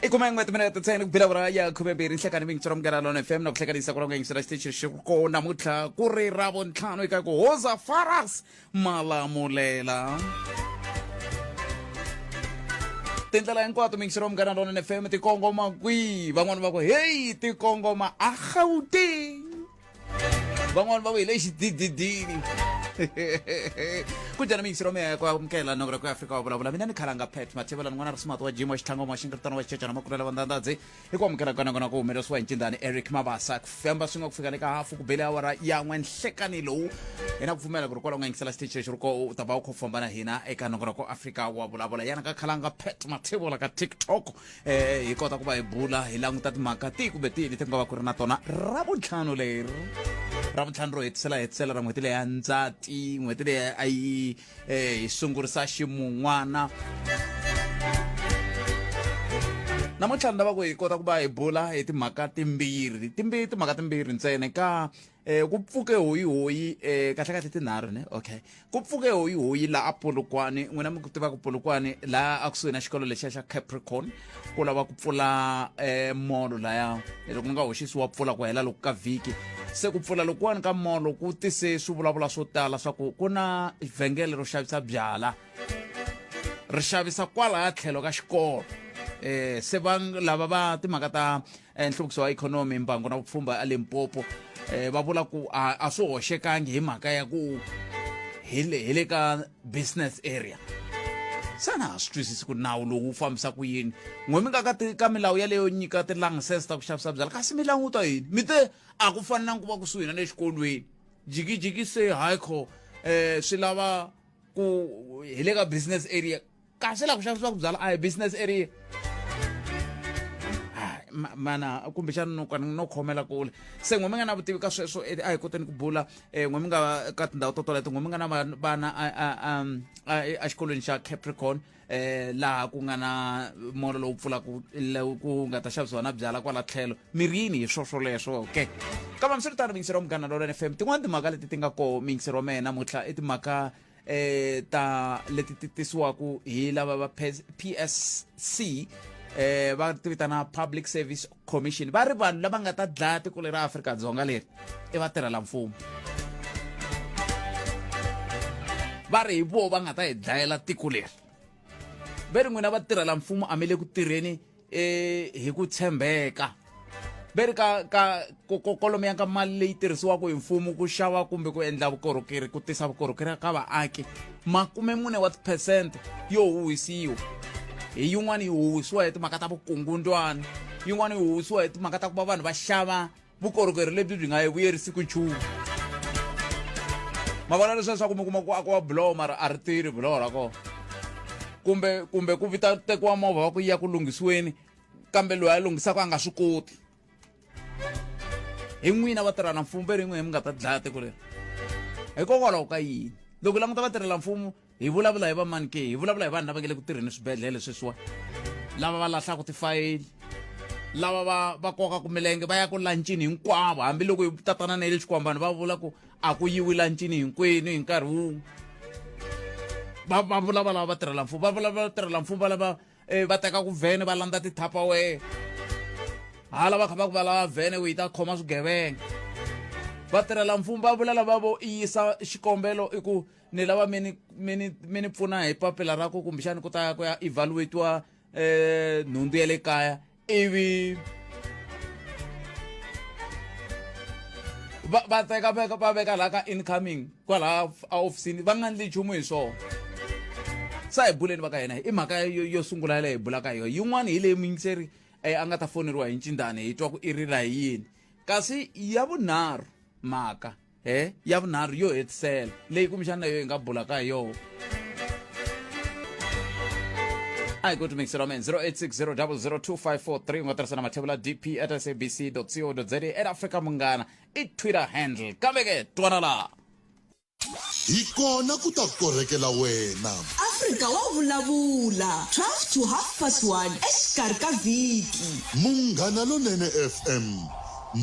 Ikumeng minute tsene kubila ya khubebiri hlekani mingitsrom garalo ne FM no kuhlekanisa kolonga ngisira station shiko namutla kuri rabontlhano eka go hoza faras malamulela tindlela hinkwato mingitsrom garalo ne FM tikongoma kwi van'wana va ku hey tikongoma a Gauteng van'wana va ku hi le xidididini kunjani mingitsrom ya ku amukela nongora ku Afrika Wa Vulavula mina ni khalanga pet mathevela n'wana rismart wa jimo xithango ma xingiritano wa xicecana makulela vandandadzi hi ku amukela ka nangona ku humelesiwa hi ncindani Eric Mabasa ku famba swi nga ku fika le ka hafu ku bele awara yan'we nhlekani lowu hi na ku pfumela ku ri kwala u nga yingisela xitichi xi ri ko u ta va u kho famba na hina eka nongona ku Afrika Wa Vulavula yana ka khalanga pet mathevela ka TikTok hi kota ku va hi bula hi languta timhaka tihi kumbe tihi leti nga va ku ri na tona ravuntlhanu leri ravuntlhanu ro hetisela ra n'hweti leyi ya ndzati n'hweti leyi a yi hi sungurisa ximun'wana namuntlha ni lava ku hi kota ku va hi bula hi timhaka timbirhi ntsena ka ku pfuke hoyi kahlekahle tinharhu ne okay ku pfuke hoyi la a Polokwane n'wina mi ku tiva ku Polokwane la a kusuhi na xikolo lexiya xa Capricorn ku lava ku pfula molo laya loko ni nga hoxisiwa pfula ku hela loko ka vhiki se ku pfula lokuwani ka molo ku tise swi vulavula swo tala swa ku na vhengele ro xavisa byala ri xavisa kwalaya tlhelo ka xikolo se lava va timhaka ta nhluvukiso wa ikhonomi mbangu na vupfhumba a Limpopo va vula ku a swi hoxekangi hi mhaka ya ku hi le ka business area sana swi twisisi ku nawu lowu wu fambisa ku yini n'we mi nga ka milawu yaleyo nyika tilancese ta ku xavisa byala kasi mi languta yini mi te a ku fani na ku va kusuhi na le xikolweni jikijiki se haikho swi lava ku hi le ka business area kasi la ku xavisiwa ku byala a hi business area mana kumbexana no khomela kule se n'we mi nga na vutivi ka sweswo a hi koteni ku bula n'we mi nga ka tindhawu to toleto n'we mi nga na vana a xikolweni xa Capricorn laha ku nga na molo lowu pfulaku ku nga ta xavisiwa na byala kwala tlhelo mirini hi swoswoleswo ke kambe mi swi ri tani mingisero wa Munghana Lonene FM tin'wana timhaka leti ti nga ko mingisero wa mehe namuntlha i timhaka ta leti ti tisiwaku hi lava va PSC va tivitana Public Service Commission va ri vanhu lava nga ta dlaya tiko leri Afrika-Dzonga leri i vatirhela mfumo va ri hi vo va nga ta hi dlayela tiko leri ve ri n'wina vatirhela mfumo a mi le ku tirheni hi ku tshembeka ve ri ka kolomo ka mali leyi tirhisiwaka hi mfumo ku xava kumbe ku endla vukorhokeri ku tisa vukorhokeri ka vaaki 40% yo huhisiwa hi yin'wana yi huhisiwa hi timhaka ta vukungundwana yin'wana yi huhisiwa hi timhaka ta ku va vanhu va xava vukorhokeri lebyi byi nga yi vuyerisi ku nchumu ma vona leswaku mi kuma ku akiwa buloho mara a ri tirhi buloho ra kona kumbe ku vita tekiwa movha wa ku ya ku lunghisiweni kambe loyi a lunghisaka a nga swi koti hi n'wina vatirhela mfumo ve ri n'wina mi nga ta dlaya tiko leri hikokwalaho ka yini loko languta vatirhela mfumo hi vulavula hi vamani ke hi vulavula hi vanhu lava nge le ku tirheni swibedhlele sweswiwa lava va lahlaka tifayili lava va kokaka milenge va ya ku lancini hinkwavo hambiloko hi tatana na le xikwambani va vula ku a ku yiwi lancini hinkwenu hi nkarhi wun'we va vulavula lava vatirhela mfumo va vulavula vatirhela mfumo va lava va teka ku vhene va landza tithapawe hala va kha va ku va lava vhene ku yi ta khoma swigevenga vatirhela mfumo va vula lava vo yisa xikombelo i ku ni lava mi ni pfuna hi papila ra ku kumbexani ku ta ya ku ya evaluate-wa nhundzu ya le kaya ivi va teka va veka laha ka incoming kwalaha a ofisini va nga ndli nchumu hi swona sa hi buleni va ka hina i mhaka yo sungula yale hi bulaka hi yona yin'wana hi leyi muyingiseri a nga ta foneriwa hi ncindani hi twa ku i rila hi yini kasi ya vunharhu mhaka ya vunharhu yo hetisela leyi kumbexana na yo hi nga bulaka hi yona a hi koti mixero men 0860 00254 u nga tirhisana mathebula dp@sabc.co.za at Afrika Munghana i Twitter handle kambe ke twana laha hi kona ku ta korhekela wena Afrika Wa Vulavula 12 to 1:30 exikarhi ka vhiki Munghana Lonene FM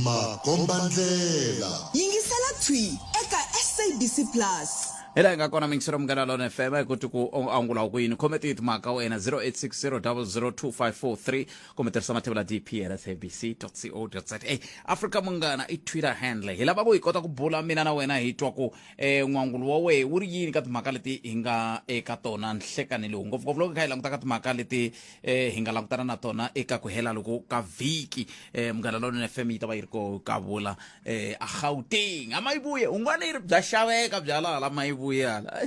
makombandlela yingisela twi eka SABC Plus hela nga kona mingisero mngana lona FM ukuthi ku angula kwini comment it maka wena 0860002543 kometerisa mathebula dp@sabc.co.za Afrika mungana i Twitter handle hela babo ikota ku bula mina na wena hi twa ku n'wangulo wa we uri yini ka timhaka leti hinga eka tona nhlekanile ngopfungopfu loko kha languta ka timhaka leti hinga langutana na tona eka ku hela loko ka vhiki mngana lona FM yi ta va yi ri ko ka vula a Gauteng amayibuye ungwana yi ri bya xaveka bya la mayibuye yala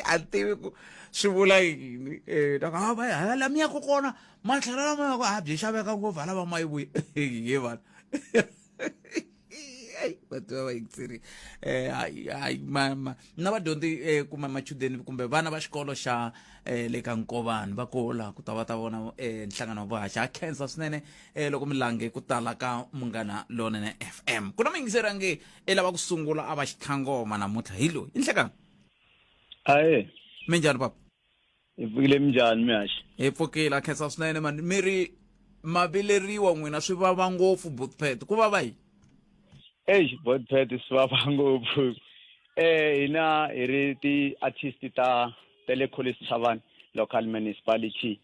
ativi ku swi vula yini taka va hala miya ku kona matlhela lama ku byi xaveka ngopfu hala va mayibuye ye vana batho va vayingiseri hayi na vadyondzi kuma machudeni kumbe vana va xikolo xa le ka Nkovani va kola ku ta va ta vona nhlangano wa vuhaxa khensa swinene loko milange ku tala ka Munghana Lonene FM ku na muyingiseri ange lava ku sungula a va xitlhangoma namuntlha hi loyi i nhlekani Aye, minjhani papa ipfukile minjhani mihaxi? hi pfukile a khensa swinene mani mi ri mavileriwa n'wina swi vava ngopfu butpet ku vava yini Botpet swi vava ngopfu. Hina hi ri ti-artist ta le Collins Chabane local municipality.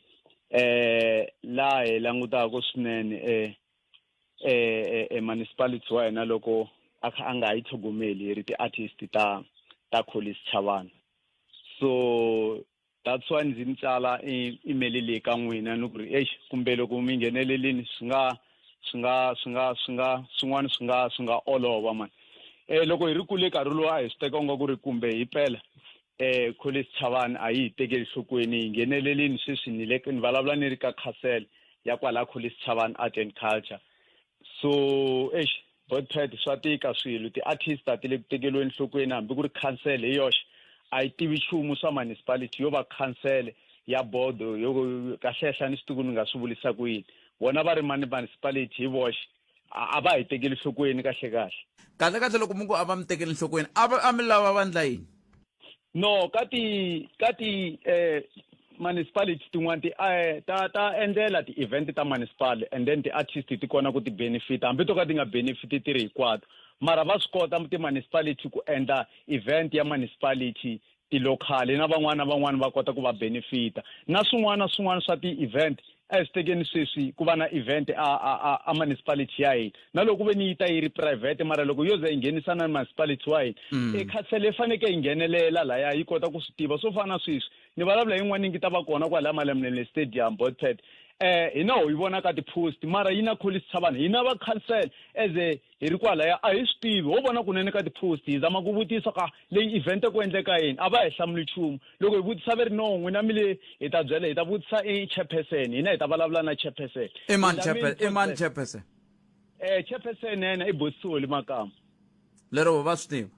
Laha hi langutaka swinene municipality wa hina loko a nga yi tlhogomeli hi ri ti-artist ta Collins Chabane. So that's why ndzi mi tsala email leyi ka n'wina ni ku ri kumbe loko mi nghenelelini swin'wana swi nga olova man. Loko hi ri kule nkarhi lowu a hi swi teka nga ku ri kumbe hi pela Collins Chabane a yi hi tekeli nhlokweni hi nghenelelini sweswi ni vulavula ni ri ka council ya kwala Collins Chabane Art and Culture. So Botpet swa tika swilo ti-artist ti le ku tekeliweni nhlokweni hambi ku ri council hi yoxe a yi tivi nchumu swa municipality yo va council ya board yo kahlehla ni swituku ni nga swi vulisa ku yini vona va ri municipality hi voxe a va hi tekeli nhlokweni kahle kahle loko mungu a va mi tekeli nhlokweni a mi lava vandla yini no ka ti municipality tin'wana ta endlela ti-event ta municipal and then ti-artist ti kona ku ti-benefit hambi to ka ti nga benefit ti ri hinkwato mara va swi kota ti-municipality ku endla event ya municipality ti-local na van'wana va kota ku va benefita na swin'wana swa ti-event a hi swi tekeni sweswi ku va na event a municipality ya hina na loko ve ni yi ta yi ri private mara loko yo ze yi nghenisa na municipality wa hina council yi faneke yi nghenelela laya yi kota ku swi tiva swo fana na sweswi ni vulavula yin'wana yi ta va kona kwalaya Malamulele stadium Botpet hina ho yi vona ka ti-post mara yi na Collins Chabane hi na va council eze hi ri kwalaya a hi swi tivi ho vona kunene ka ti-post hi zama ku vutisa ka leyi event ku endleka yini a va hi hlamuli nchumu loko hi vutisa ve ri no n'wina mi le hi ta byela hi ta vutisa chairperson hina hi ta vulavula na chairperson i mani chairperson chairperson yena i Bosoli Makama lero va swi tiva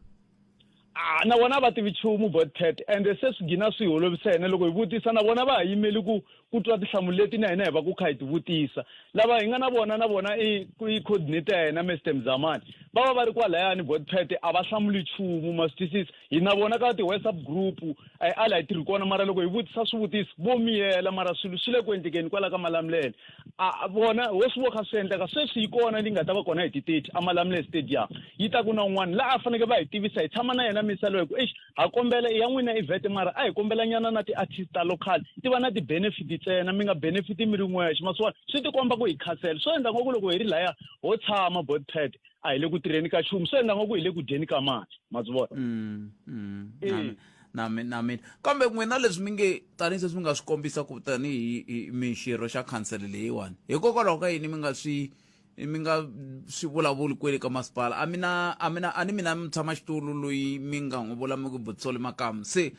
na vona va tivi nchumu Botpet ende se swi gina swi holovisa hina loko hi vutisa na vona va ha yimeli ku twa tinhlamulo leti na hina hi va ku kha hi ti vutisa lava hi nga na vona i coordinator ya hina Mr Mzamani va ri kwalayani Botpet a va hlamuli nchumu ma swi twisisa hi na vona ka ti-WhatsApp group ala hi tirhi kona mara loko hi vutisa swivutiso vo miyela mara swilo swi le ku endlekeni kwala ka Malamulele vona ho swi vo kha swi endleka sweswi yi kona leyi nga ta va kona hi ti-30 a Malamulele stadium yi ta ku na un'wana laha a faneke va hi tivisa hi tshama na yena misalo hi ku ha kombela ya n'wina event mara a hi kombela nyana na ti-artist ta local ti va na ti-benefit ntsena mi nga benefit mi ri n'wexe maswona swi ti komba ku hi council swo endla ngoku loko hi ri laya ho tshama Botpet a hi le ku tirheni ka nchumu swi endla ngoku hi le ku dyeni ka mali ma swi vona na mina kambe n'wina leswi mi nge tanihi leswi mi nga swi kombisa ku tanihi mixirho xa council leyiwani hikokwalaho ka yini mi nga swi vulavuli kwele ka Maspala a ni mina mi tshama xitulu loyi mi nga n'wi vula mi ku Bosoli Makama se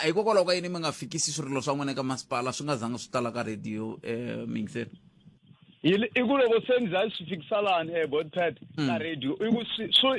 hikokwalaho ka yini mi nga fikisi swirilo swa n'wina ka Maspala swi nga zanga swi tala ka radio miyingiseri i ku loko se ni za swi fikisa lani Botpet ka radio i ku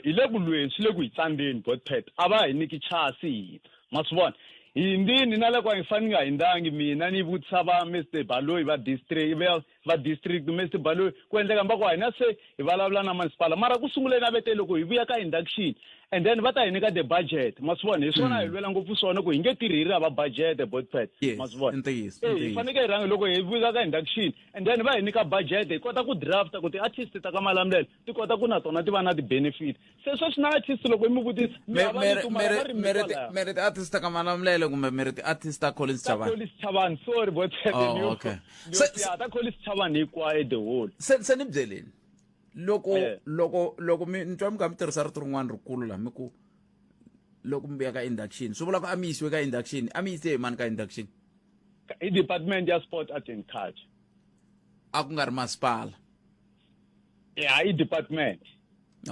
hi le ku lweni swi le ku hi tsandzeni Botpet a va hi niki chasi hina ma swi vona hi ndini na loko hi fane nga hindanga mina ni vutisa va Mr Baloyi va district va district Mr Baloyi ku endleka mba ku hina se hi vulavula na Maspala mara ku sunguleni avete loko hi vuya ka induction and then va ta hi nyika the budget masivona hi swona hi lwela ngopfu swona ku hi nge tirhi hi ri hava budget botpet masivona hi faneke hi rhangi loko hi vuya ka induction and then va hi nyika budget hi kota ku drafta ku ti-artist ta ka Malamulele ti kota ku na tona ti va na ti-benefit se sweswi na artist loko hi mi vutisa mere ti-artist ta ka Malamulele kumbe mere ti-artist ta Collins Chabane Collins Chabane sorry botpet okay ta Collins Chabane hinkwayo the whole se ni byeleni loko mi ntwa mi kha mi tirhisa rito rin'wana rikulu laha mi ku loko mi vuya ka induction swi vula ku a mi yisiwe ka induction a mi yise hi mani ka induction i department ya sport art and culture a ku nga ri Maspala i department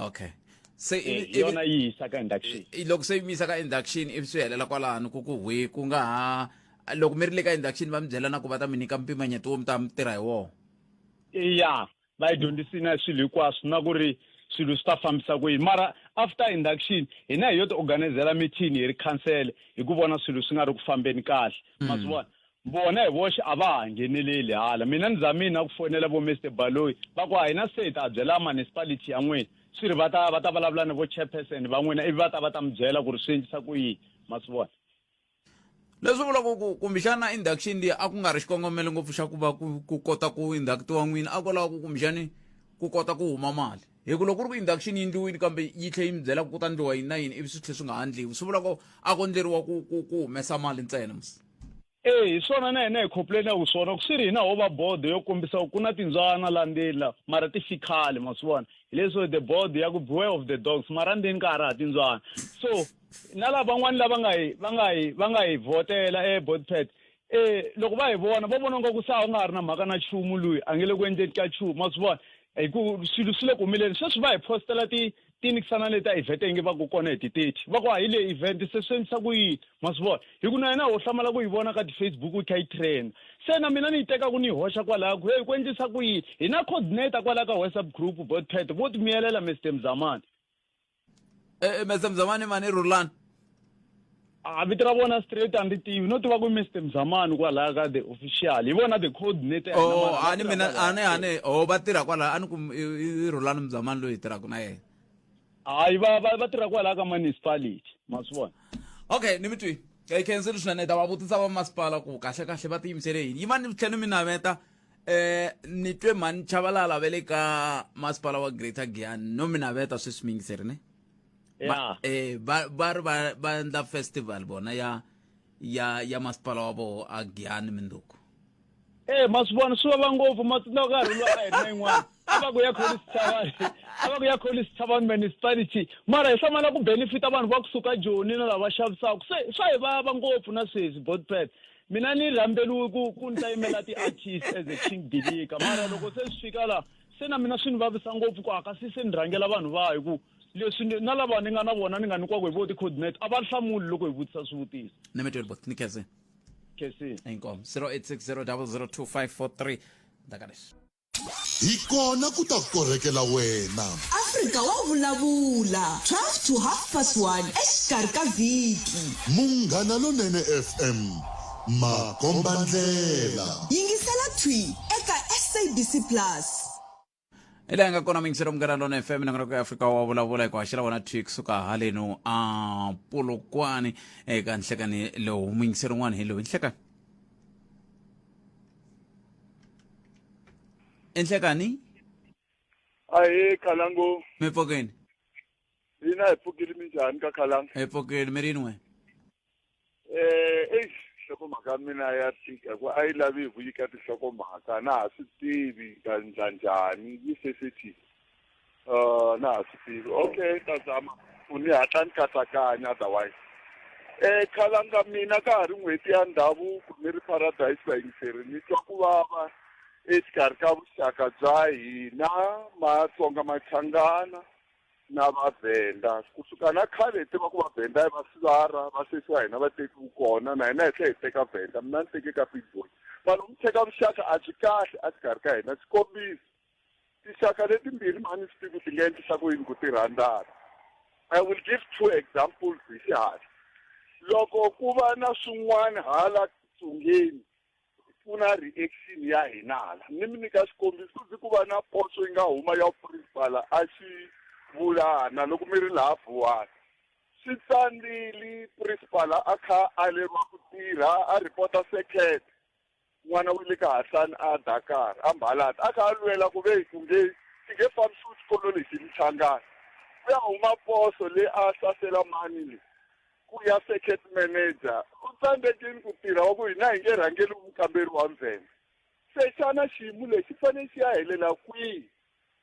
okay se yona yi yisa ka induction loko se mi yisa ka induction ivi swi helela kwalano ku hwe ku nga ha loko mi ri le ka induction va mi byela na ku va ta mi nyika mpimanyeto wo mi ta mi tirha hi wona ya va hi dyondzisina swilo hinkwaswo na ku ri swilo swi ta fambisa ku yini mara after induction hina hi yo ti organizela meeting hi ri cancel hi ku vona swilo swi nga ri ku fambeni kahle ma swi vona vona hi voxe a va ha ngheneleli hala mina ni zamini na ku fonela vo Mr Baloyi va ku hina se hi ta byela municipality ya n'wina swi ri va ta vulavula na vo chairperson va n'wina ivi va ta mi byela ku ri swi endlisa ku yini ma swi vona leswi vula ku kumbexana induction leyi a ku nga ri xikongomelo ngopfu xa ku va ku kota ku inductiwa n'wina a ku lava ku kumbexani ku kota ku huma mali hi ku loko ku ri ku induction yi endliwini kambe yi tlhe yi mi byela ku ta ndliwa yini na yini ivi swi tlhe swi nga handliwi swi vula ku a ku endleriwa ku humesa mali ntsena hi swona na hina hi complainaku swona ku swi ri hina ho va board yo kombisa ku na tindzwana la ndzeni la mara ti fikhale ma swi vona hi leswo the board ya ku beware of the dogs mara ndzeni ka ha ri ha tindzwana so na lava van'wani lava va nga hi votela boardpad loko va hi vona va vona ngaku sa u nga ha ri na mhaka na nchumu luyi a nge le ku endleni ka nchumu ma swi vona hi ku swilo swi le ku humeleni sweswi va hi postela tinikisana leti a event nge va ku kona hi ti-30 va ku hi le event se swi endlisa ku yini ma swi vona hi ku na yena ho hlamala ku yi vona ka ti-Facebook yi kha yi trend se na mina ni yi teka ku ni yi hoxa kwalaha ku ku endlisa ku yini hi na coordinator kwalaha ka WhatsApp group boardpad vo ti miyelela Mr Mzamani Mr Mzamani mani Rulani vito ra vona straight and tivi no tiva ku Mr Mzamani kwalaha ka the official hi vona the coordinator ani mina ane va tirha kwalaha ani ku i Rulani Mzamani loyi tirhaka na yena hayi va tirha kwalaha ka municipality ma swi vona okay ni mi twi hi khenseli swinene ta va vutisa va Maspala ku kahle va tiyimisele yini yi va ni tlhela mi naveta ni twe mani Chabalala ve le ka Maspala wa Greater Giyani no mi naveta sweswi mi yingiseri ne va endla festival bona ya Maspala wa vo a Giyani Minduku ma swi vona swi vava ngopfu ma tsundzuka nkarhi lowu a hi ri na yin'wana a va ku ya Collins Chabane municipality mara hi hlamala ku benefita vanhu va kusuka Joni na lava xavisaka se swa hi vava ngopfu na sweswi boardpad mina ni rhambeliwe ku ni ta yimela ti-artist as a king dilika mara loko se swi fika laha se na mina swi ni vavisa ngopfu ku akasi se ni rhangela vanhu va hi ku leswi na lava ni nga na vona ni nga nyikiwaku hi vo ti-coordinator a va hlamuli loko hi vutisa swivutiso ni mi tweli bot ni khese inkomo 0860002543 ndakaleswi hi kona ku ta korhekela wena Afrika Wa Vulavula 12 to 1:30 exikarhi ka vhiki munghana lonene FM makombandlela yingisela thwi eka SABC Plus ila nga kona mingisero mungana lona FM na ngaka Afrika Wa Vulavula ku hashela wona twix suka haleno a Polokwane eka nhlekani lo mingisero n'wana hello nhlekani enhlekani aye Khalango mepokeni ina epokeni minjani ka Khalango epokeni merini we hloko mhaka mina ya tika ku a yi lavi hi ku nyika tinhloko mhaka na ha swi tivi ka njhani yi sesithi na ha swi tivi okay ta zama u ni hatla ni katsakanya otherwise Khalanga mina ka ha ri n'hweti ya ndhavuko ni ri Paradise vayingiseri ni twa ku vava exikarhi ka vuxaka bya hina Matsonga Machangana na vaVenda kusuka na khale hi tiva ku vaVenda va swivara va sesi wa hina va tekiwi kona na hina hi tlhe hi teka Venda mina ni teke ka Big Boy vanhu mi teka vuxaka a byi kahle a xikarhi ka hina xikombiso tinxaka letimbirhi mani swi tivi ku ti nga endlisa ku yini ku ti rhandzana I will give 2 examples hi xihatla loko ku va na swin'wana hala Tsungeni pfuna reaction ya hina hala ni mi nyika xikombiso ku va na poso yi nga huma ya principal a xi vulana loko mi ri laha Vuwani swi tsandzili principal a kha a leriwa ku tirha a report second n'wana wa le ka Hasani a Dakar a Mbalati a kha a lwela ku ve ku nge ti fambi xikolo lexi Mchangani ku ya huma poso le a hlasela mani le ku ya circuit manager u tsandzekile ku tirha wa ku hina hi nge rhangeli mukamberi wa Mvenda se xana xiyimo lexi fanele xi ya helela kwihi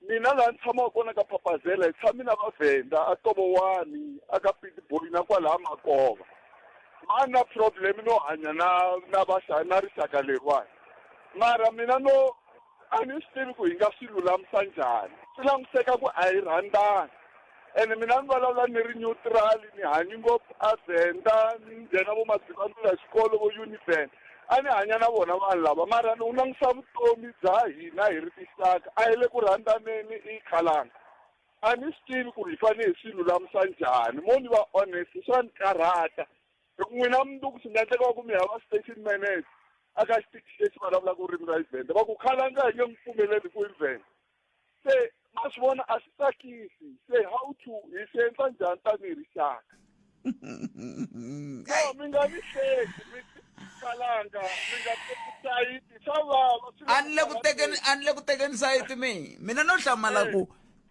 mina laha ni tshamaka kona ka Papazela hi tshami na vaVenda a Tobowani a ka Pietboy na kwalaha Makova ma na problem no hanya na rixaka leriwani mara mina no a ni swi tivi ku hi nga swi lulamisa njhani swi langutiseka ku a hi rhandzani ene mina ni vulavula ni ri neutral ni hanyi ngopfu a Venda ni nghena vo Madzivandzula xikolo vo Univen a ni hanya na vona vanhu lava mara ni u langutisa vutomi bya hina hi ri tixaka a hi le ku rhandzaneni i khalanga a ni swi tivi ku hi fanele hi swi lulamisa njhani mo ni va honest swa ni karhata loko n'wina mundzuku swi nga endleka ku mi hava station manager a ka xitichi lexi vulavulaka ririmi ra Xivenda va ku khalanga hi nge n'wi pfumeleli ku i Venda se ma swi vona a swi tsakisi se how to hi swi endla njhani tanihi rixaka no mi nga ni hleki mi kalanga mi nga teki sayiti swa vava a ni le ku tekeni sayiti mina no hlamala ku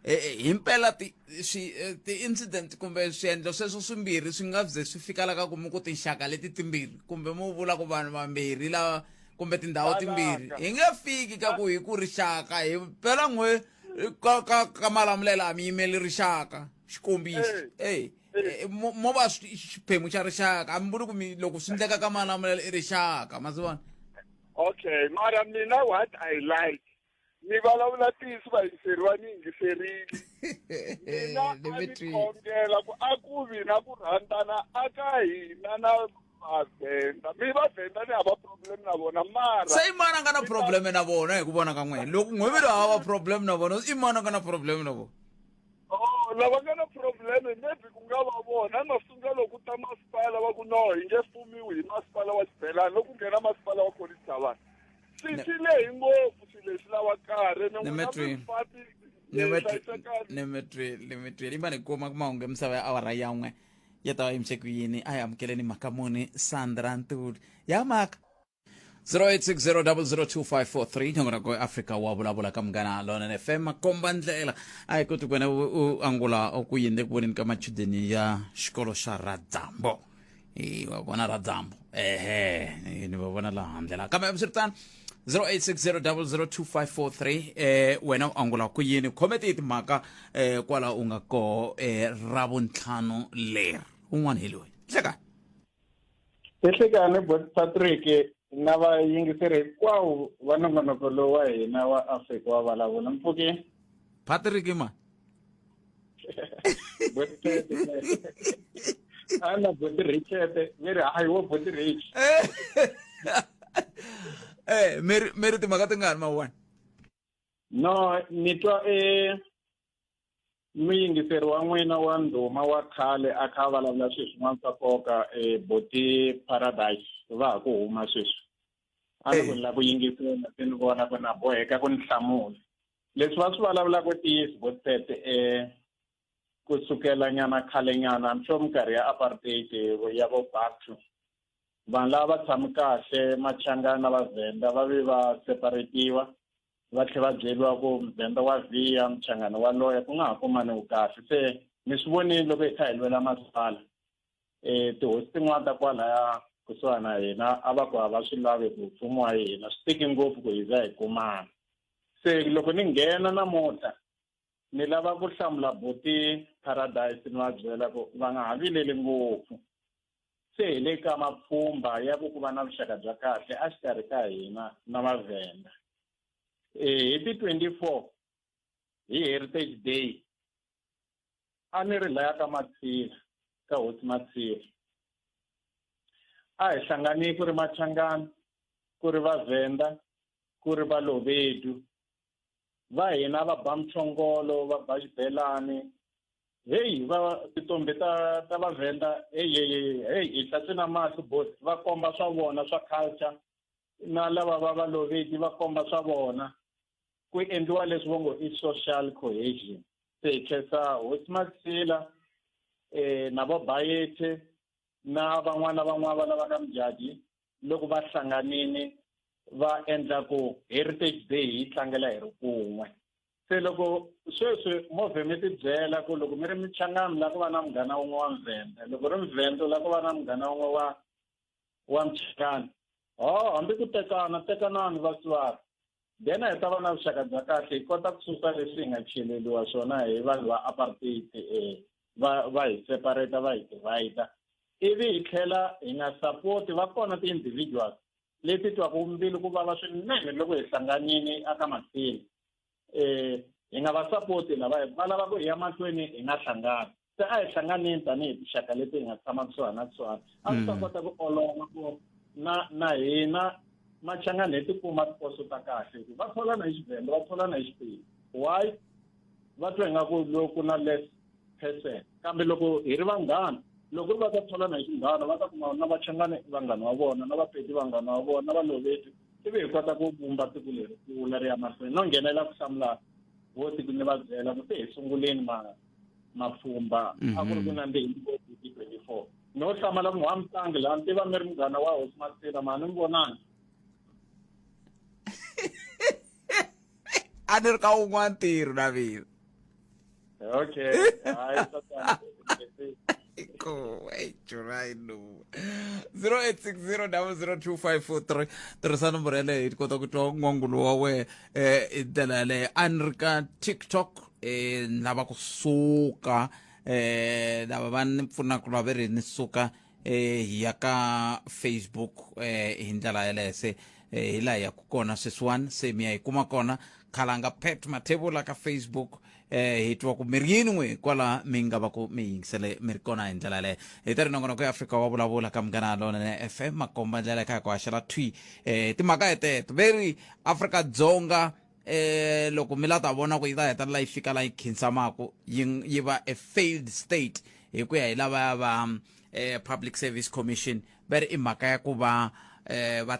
himpela ti-incident kumbe swiendlo sweswo swimbirhi swi nga ze swi fika la ka kumu ku tinxaka leti timbirhi kumbe mo vula ku vanhu vambirhi lava kumbe tindhawu timbirhi hi nge fiki ka ku hi ku rixaka hi phela n'we ka malamulelo a mi yimeli rixaka xikombiso mo va xiphemu xa rixaka a mi vuli ku loko swi endleka ka malamulelo i rixaka ma swi vona okay mara mina what I like ni vulavula tisi vayingiseri va ni yingiserile mina a ni khongela ku a ku vi na ku rhandzana a ka hina na vaVenda mi vaVenda ni hava problem na vona mara se i mani a nga na problem na vona hi ku vona ka n'wina loko n'we mi ri hava problem na vona i mani a nga na problem na vona lava nga na problem maybe ku nga va vona na sunga loko ta Maspala va ku no hi nge fumiwi hi Maspala wa Xibelani loko nghena Maspala wa Collins Chabane swi lehi ngopfu swi leswi lava karhi nimetri imba ni kuma kumahungu emisava ya awara yan'we ya ta va yimise ku yini a hi amukeleni mhaka muni Sandra Ntuli ya mhaka 0860002543 nyongora ko Afrika Wa Vulavula ka Munghana Lonene FM makomba ndlela a hi koti kwena u angula ku yinde ku voneni ka machudeni ya xikolo xa Radzambo wa vona Radzambo ni va vona laha handlela kambe abuswiritano 0860002543 wena u angula ku yini khomete timhaka kwala u nga ko ravuntlhanu leri un'wana hi loyi hlekani bot Patrick na vayingiseri hinkwavo va nongonoko lowu wa hina wa Afrika Wa Vulavula mpfukini Patrick ma ana bot Richard miri hayi wo bot Rich meri timhaka tingani mawani no ni twa muyingiseri wa n'wina wa ndhuma wa khale a kha vulavula swilo swin'wana swa nkoka boti Paradise va ha ku huma sweswi a ni ku ni lava ku yingisela se ni vona ku na boheka ku ni hlamula leswi va swi vulavulaka tiyisi botete kusukela nyana khale nyana ni sure minkarhi ya apartheid ya vo Batho vanhu lava va tshami kahle Machangana na vaVenda va ve va separatiwa va tlhela va byeriwa ku Mvenda wa vhiya Mchangana wa loya ku nga ha kumaniwi kahle se mi swi vonile loko hi kha hi lwela Maspala tihosi tin'wana ta kwalaya kusuhana na hina a va ku hava swi lavi ku mfumo wa hina swi tiki ngopfu ku hi za hi kumana se loko ni nghena namuntlha ni lava ku hlamula boti Paradise ni va byela ku va nga ha vileli ngopfu se hi le ka mapfhumba ya ku va na vuxaka bya kahle a xikarhi ka hina na vaVenda hi ti 24 hi Heritage Day a ni ri laya ka Matsila ka hosi Matsila a hi hlangani ku ri Machangana ku ri vaVenda ku ri Balobedu va hina va ba mchongolo va ba xibelani hey va titombi ta vaVenda hey hi hlasina mahlo both va komba swa vona swa culture na lava va loveti va komba swa vona ku endliwa leswi vo ngo i social cohesion se hi khensa hosi Maspala na vo Bayethe na van'wana va lava ka Mjadi loko va hlanganini va endla ku Heritage Day hi tlangela hi ri kun'we se loko sweswi movhe mi tibyela ku loko mi ri Michangani la ku va na munghana wun'we wa Mvenda loko ri Mvenda la ku va na munghana wun'we wa Mchangani hambi ku tekanani vatswari then hi ta va na vuxaka bya kahle hi kota ku susa leswi hi nga cheleliwa swona hi vanhu va apartheid va hi separate va hi divide ivi hi tlhela hi nga support va kona ti-individuals leti twaku mbilu ku vava swinene loko hi hlanganini aka Maspala hi nga va support lava va lava ku hi ya mahlweni hi nga hlangani se a hi hlanganini tanihi tixaka leti hi nga tshama kusuhani na kusuhani a swi ta kota ku olova ku na hina Machangani hi tikuma tiposo ta kahle va tholana hi Xivenda va tholana hi Xipedi why va twa ingaku loko na less person kambe loko hi ri vanghana loko va ta tholana hi xinghana va ta kuma na Machangani vanghana wa vona na Vapedi vanghana wa vona na Valoveti ivi hi kota ku vumba tiko leri kula ri ya mahlweni no nghenela ku hlamula vo tiko ni va byela ku se hi sunguleni mapfhumba a ku ri ku na ndeni 24 no hlamala munhu wa mutlangi laha ni tiva mi ri munghana wa hosi Maspala mani mi vonani a ni ri ka wun'wana ntirho na mina okay July no 0860002543 tirhisa nomboro yaleyo hi kota ku twa n'wangulo wa we hi ndlela yaleyo a ni ri ka TikTok lava kusuka lava va ni pfunaka lava ri ni suka hi ya ka Facebook hi ndlela yaleyo se hi laha ya ku kona sweswiwani se mi ya hi kuma kona khalanga pet mathebula ka Facebook hi twa ku mi ri yin'we kwala mi nga va ku mi yingisele mi ri kona hi ndlela yaleyo hi ta ri nongonoko ya Afrika Wa Vulavula ka Munghana Lonene FM makomba ndlela kaya ku haxela twi timhaka heteto veri Afrika-Dzonga loko mi la ta vona ku yi ta hetelela yi fika la yi khinsamaku yi va a failed state hi ku ya hi lavaya va Public Service Commission va ri i mhaka ya ku va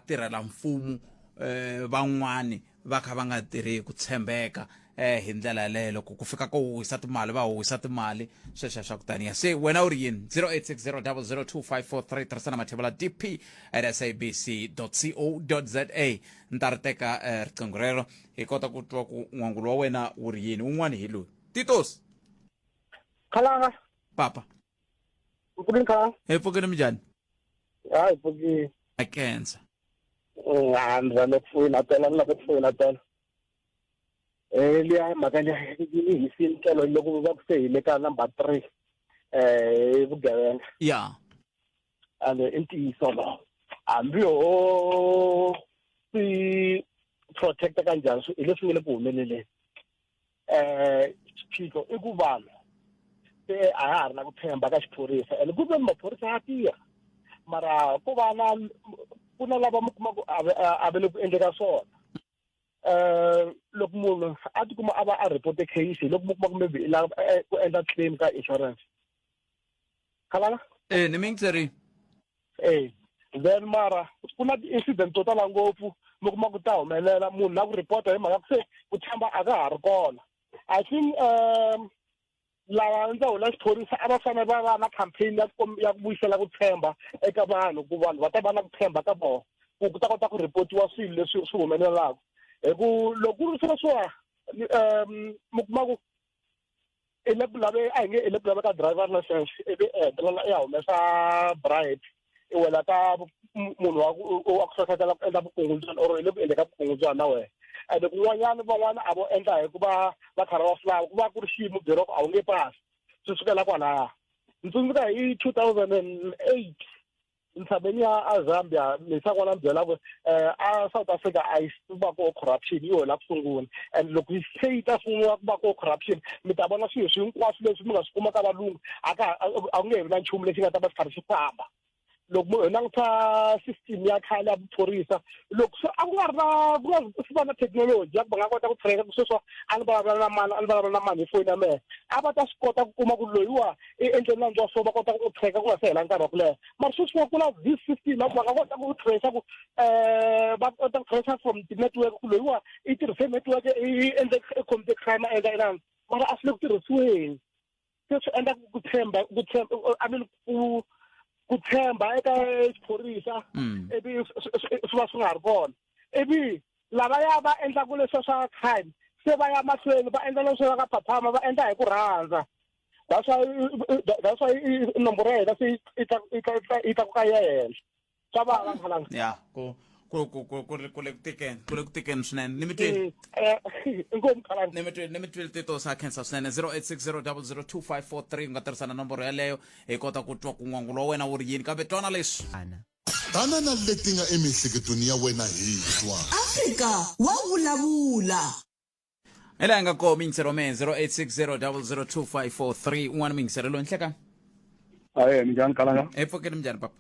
tirhela mfumo van'wani va kha va nga tirhi ku tshembeka hi ndlela yaleyo loko ku fika ku huhisa timali va huhisa timali sweswo swa ku taniya se wena u ri yini 0860002543 tirhisana mathebula dp@sabc.co.za ni ta ri teka riqingho rero hi kota ku twa ku n'wangulo wa wena wu ri yini un'wana hi loyi Titos Khalanga papa Mpfukini Khalanga hi pfukini minjhani hayi mpfukini a kensa ni rhandza ku foyina tela ni lava ku foyina tela liya mhaka liya yi hisini tlhelo loko va ku se hi le ka number 3 hi vugevenga ya and i ntiyiso hambi ho swi protect kanjhani hi leswi nga le ku humeleleni xiphiqo i ku vanhu se a ha ri na ku tshemba ka xiphorisa and ku ve maphorisa ya tirha mara ku va ku na lava mi kuma ku a ve le ku endleka swona loko munhu a tikuma a va a report case loko mi kuma ku maybe lava ku endla claim ka insurance Khalanga ni mingiseri then mara ku na ti-incident to tala ngopfu mi kuma ku ta humelela munhu na ku report-a hi mhaka ku se ku tshemba a ka ha ri kona I think lava ndzawulo ya xiphorisa a va fanele va va na campaign ya ku vuyisela ku tshemba eka vanhu ku vanhu va ta va na ku tshemba ka vona ku ta kota ku reportiwa swilo leswi swi humelelaka hi ku loko ku ri sweswiwa mi kuma ku i le ku lave a hi nge i le ku lave ka driver license ivi hetelela i ya humesa bribe i wela ka munhu wa ku hlohlotela ku endla vukungundzwana or i le ku endleka vukungundzwana na wena ende kun'wanyana van'wana a vo endla hi ku va karhi va fulava ku va ku ri xiyimo byero ku a wu nge pasi swi sukela kwalaya ni tsundzuka hi 2008 ntshaveni ya Zambia leswaku na byela ku a South Africa a yi va ko corruption yo la ku sungula and loko yi se yi ta sungula ku va ko corruption mi ta vona swilo hinkwaswo leswi mi nga swi kuma ka valungu a wu nge vi na nchumu lexi nga ta va xi karhi xi famba loko nangitha system ya khale ya vuphorisa loko a ku nga ri na ku va na technology ya ku va nga kota ku tracker ku sweswo a ni vulavula na mani hi foni ya mehe a va ta swi kota ku kuma ku loyiwa i endleni nantswo wa so va kota ku tracker ku nga se hela nkarhi wa ku leha mara sweswi ku na this system la ku va nga kota ku tracer ku va kota ku tracer from ti-network ku loyiwa i tirhise network i endle computer crime a endla inani mara a swi le ku tirhisiweni se swi endla ku tshemba I mean ku tshemba eka xiphorisa ivi swi va swi nga ri kona ivi lavaya va endlaku leswi swa crime se va ya mahlweni va endla leswi va ka phaphama va endla hi ku rhandza that's why nomboro ya hina se yi tlakuka yi ya henhla swa vava nkhalanga ya ku le ku tikeni swinene ni mi twile inkomu khalanga ni mi twile tito sa khensa swinene 0860002543 u nga tirhisana nomboro yaleyo hi kota ku twa ku n'wangulo wa wena wu ri yini kambe twana leswi tanana leti nga emihleketweni ya wena hi twa Afrika wa vulavula. ela hi nga koho mingisero mehe 0860002543 un'wana mingisero loyi nhleka Aye, njani kalanga? epfukeni minjhani papa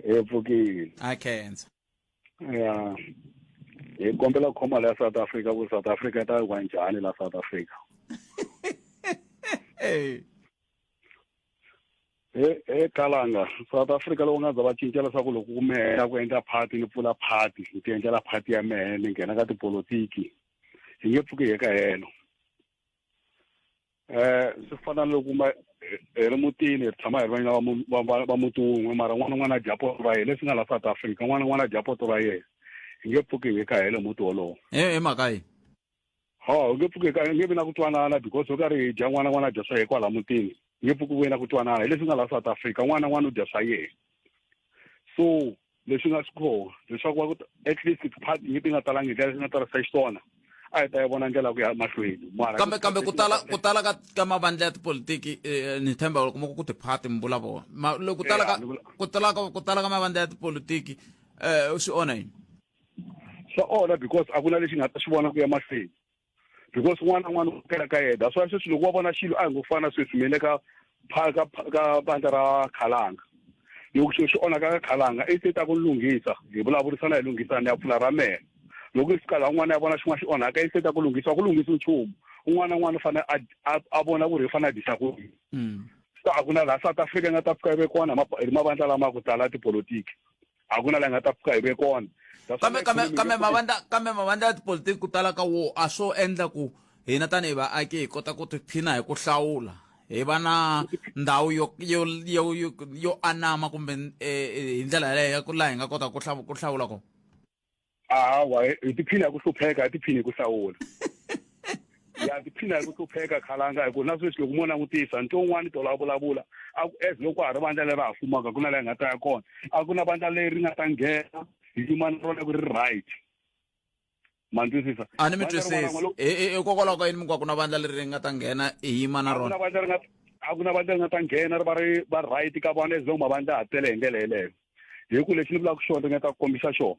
Epfukile. a khensa Ya. Hi kombela khoma la South Africa ku South Africa ta kwa njhani la South Africa. Kalanga, South Africa loko nga za va cincela swa ku loko ku mehela ku endla party ni pfula party, ni ti endlela party ya mehe ni nghena ka tipolotiki. Hi nge pfuki hi ka helo. Swi fana loko hi ri mutini hi tshama hi ri vana va muti wun'we mara n'wana dya poto ra yena leswi nga la South Africa n'wana dya poto ra yena hi nge pfuki hi ka helo muti wolowo hi mhaka yi ho nge pfuki hi nge vi na ku twanana because u karhi hi dya n'wana dya swa yena kwala mutini nge pfuki ku ve na ku twanana hi leswi nga la South Africa n'wana u dya swa yena so leswi nga swi koho leswaku at least party nge ti nga talangi hi ndlela leswi nga tirhisa xiswona a hi ta yi vona ndlela ku ya mahlweni kambe ku tala ka mavandla ya tipolitiki ni tshemba loko mo ku tiphati mi vula vona loko ku tala ka mavandla ya tipolitiki swi onha yini swa onha because a ku na lexi nga ta xi vona ku ya mahlweni because n'wana u kela ka yena that's why sweswi loko wa vona xilo a hi ngo fana sweswi mi le ka bandla ra khalanga loko xilo xi onhaka ka khalanga i se ta ku lunghisa hi vulavurisana hi lunghisana ya pfula ra mehe loko i fika laha n'wana ya vona xin'wana xi onhaka i se ta ku lunghisa nchumu un'wana u fanele a vona ku ri hi fanele a dyisa ku so a ku na laha South Africa nga ta fika hi ve kona hi mavandla lama ku tala tipolotiki a ku na laha nga ta fika hi ve kona kambe mavandla ya tipolitiki ku tala ka wo a swo endla ku hina tanihi vaaki hi kota ku tiphina hi ku hlawula hi va na ndhawu yo anama kumbe hi ndlela yaleyo ku laha hi nga kota ku hlawula kona hawa hi tiphina hi ku hlupheka hi tiphini hi ku hlawula ya tiphina hi ku hlupheka khalanga hi ku na sweswi loko mo langutisa nto un'wana to la vulavula as loko ha ri vandla leri ha fumaka ku na laha hi nga ta ya kona a ku na vandla leri nga ta nghena hi yimana rona ku ri right ma twisisa a ni mi twisisi hikokwalaho ka yini mi ku ku na vandla leri nga ta nghena hi yimana rona a ku na vandla ri nga ta nghena ri va right ka vona as long mavandla ha tele hi ndlela yeleyo hi ku lexi ni vulaka xona ri nga ta ku kombisa xona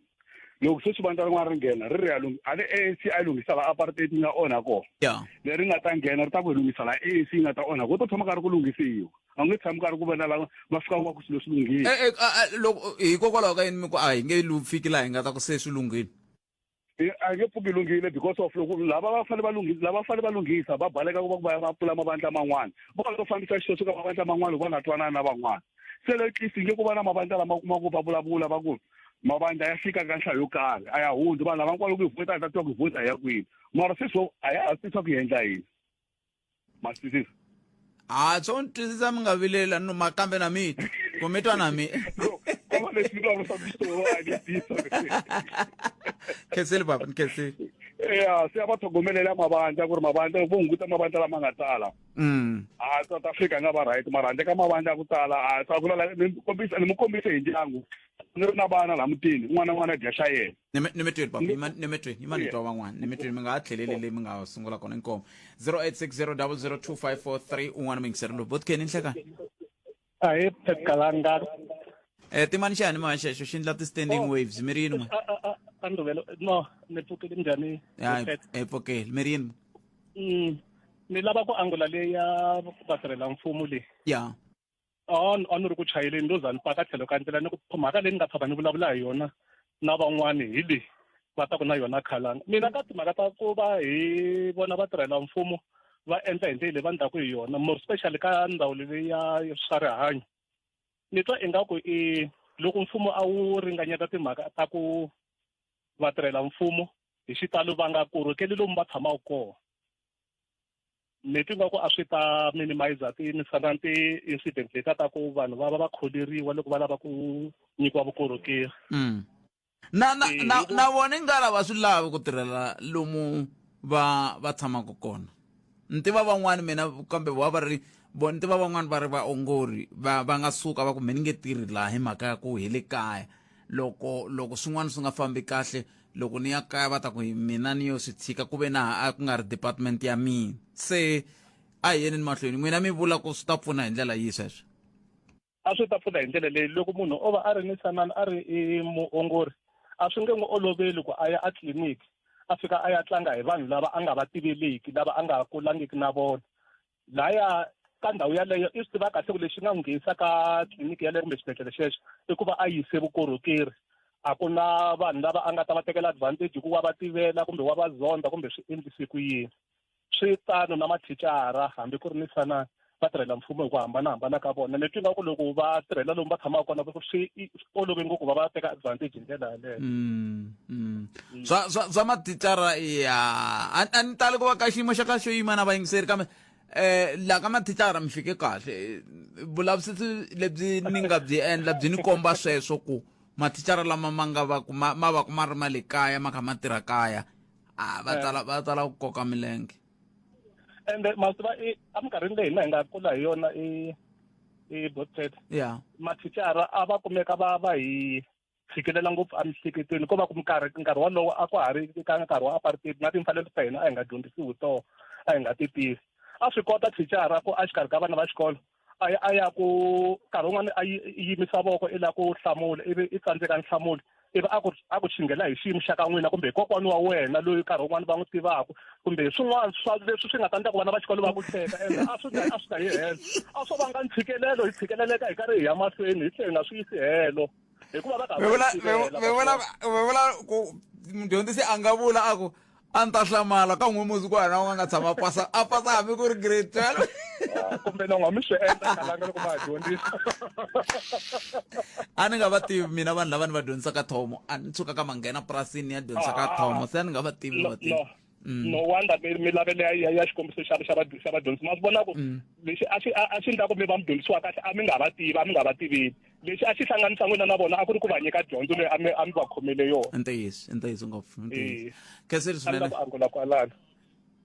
loko sweswi vandla rin'wana ri nghena ri a le ANC a yi lunghisa laha apartheid yi nga onha kona leri nga ta nghena ri ta ku hi lunghisa laha ANC yi nga ta onha ko to tshama karhi ku lunghisiwa a nge tshami karhi ku vena lava va fika ku swilo swi lunghile loko hikokwalaho ka yini mi ku a hi nge fiki laha hi nga ta ku se swi lunghile a nge pfuki lunghile because of loko lava va fanele va lunghisa va baleka ku va va pfula mavandla man'wana va to fambisa xilo swo ka mavandla man'wana loko va nga twanana na van'wana se letlisi nge ku va na mavandla lama kuma ku va vulavula va ku mavandla ya fika ka nhlayo yo karhi a ya hundzi vanhu lava nkwalo ku hi vhota a ta twa ku hi vhota hi ya kwini mara sweswo a ya ha tisa ku hi endla yini ma swi twisisa swo ni twisisa mi nga vilela kambe na mi ku mi twa na mi kama leswi ni va swa a ni tisa khenseli papa ni khenseli se ya va thogomelela mavandla ku ri mavandla vo hunguta mavandla lama nga tala South Africa nga va right mara handle ka mavandla ya ku tala a sa ku ni mi kombise hi ndyangu ni ri na vana laha mutini n'wana dya xa yena ni mi twini papa ni mi twini yima ni twa van'wana ni mi twini mi nga ha tlheleli leyi mi nga sungula kona inkomo 0860002543 un'wana mingiseri lowu botkeni nhlekani ahee kalanga timani xani ma xexo xi endla ti-standing waves mi ri yini n'we anduvelo no ni pfukile njhani hi pfukeli mi ri yini ni lava ku angula leyi ya vatirhela mfumo leyi ya on ri ku chayeleni ndo zani paka tlhelo ka ndlela ni ku mhaka leyi ni nga tshama ni vulavula hi yona na van'wani hi leyi va ta ku na yona khalanga mina ka timhaka ta ku va hi vona va tirhela mfumo va endla hi ndlela leyi va ndlaku hi yona more especially ka ndhawu leyi ya swa rihanyo ni twa ingaku loko mfumo a wu ringanyeta timhaka ta ku vatirhela mfumo hi xitalo va nga korhokeli lomu va tshamaka kona ni twa ingaku a swi ta minimize ti-incident leta ta ku vanhu va va va kholeriwa loko va lava ku nyikiwa vukorhokeri na vona nga lava swi lavi ku tirhela lomu va tshamaka kona ntiva van'wani mina kambe ntiva van'wani va ri vaongori va nga suka va ku me ni nge tirhi laha hi mhaka ya ku hi le kaya loko swin'wana swi nga fambi kahle loko ni ya kaya va ta ku mina ni yo swi tshika ku ve na ku nga ri department ya mina se a hi yeni mahlweni n'wina mi vula ku swi ta pfuna hi ndlela yihi sweswo a swi ta pfuna hi ndlela leyi loko munhu o va a ri ni sanani a ri muongori a swi nge n'wi oloveli ku a ya a tliliniki a fika a ya tlanga hi vanhu lava a nga va tiveleki lava a nga kulangiki na vona laya ka ndhawu yaleyo i swi tiva kahle ku lexi nga n'wi nghenisa ka tliliniki yaleyo kumbe xibedhlele xexo i ku va a yise vukorhokeri a ku na vanhu lava a nga ta va tekela advantage hikuva va tivela kumbe wa va zonda kumbe swi endlise ku yini swi tano na mathicara hambi ku ri ni sanani va tirhela mfumo hi ku hambanahambana ka vona ni twi nga ku loko va tirhela lomu va tshamaka kona swi olove ngopfu va va teka advantage hi ndlela yaleyo swa mathicara a ni tali ku va ka xiyimo xa ka xo yima na vayingiseri kambe la ka mathicara mi fike kahle vulavisisi lebyi ni nga byi endla byi ni komba sweswo ku mathicara lama ma va ku ma ri ma le kaya ma kha ma tirha kaya va tala ku koka milenge ende masiva eminkarhini leyi hina hi nga kula hi yona botset mathicara a va kumeka va hi tshikelela ngopfu emihleketweni ko va ku nkarhi walowo a ku ha ri ka nkarhi wa apartheid na timfanelo ta hina a hi nga dyondzisiwi toho a hi nga ti tivi a swi kota thicara ku a xikarhi ka vana va xikolo a ya ku nkarhi wun'wana a yimisa voko i la ku hlamula ivi i tsandzeka nhlamulo ivi a ku chingela hi xiyimo xa ka n'wina kumbe kokwani wa wena loyi nkarhi wun'wana va n'wi tivaka kumbe swin'wana swa leswi swi nga ta endla ku vana va xikolo va ku hleka ende a swi ta hi helo a swo vanga ntshikelelo hi tshikeleleka hi karhi hi ya mahlweni hi tlhela hi nga swi yisi helo hikuva va vula ku mudyondzisi a nga vula a ku a ni ta hlamala ka n'we muzi ku hana u nga tshama a pasa hambi ku ri grade 12 kumbe no n'wami swi endla kalanga loko va dyondzisa a ni nga va tivi mina vanhu lava ni va dyondzisaka thomo a ni tshuka ka manghena purasini ya dyondzisaka thomo se a ni nga va tivi no wonder milavelo ya xikombiso xa vadyondzisi ma swi vona ku lexi a xi endla ku mi va mudyondzisiwa kahle a mi nga va tivini lexi a xi hlanganisa n'wina na vona a ku ri ku va nyika dyondzo leyi a mi va khomele yona ntiyiso ngopfu kheseri swinene angula kwalano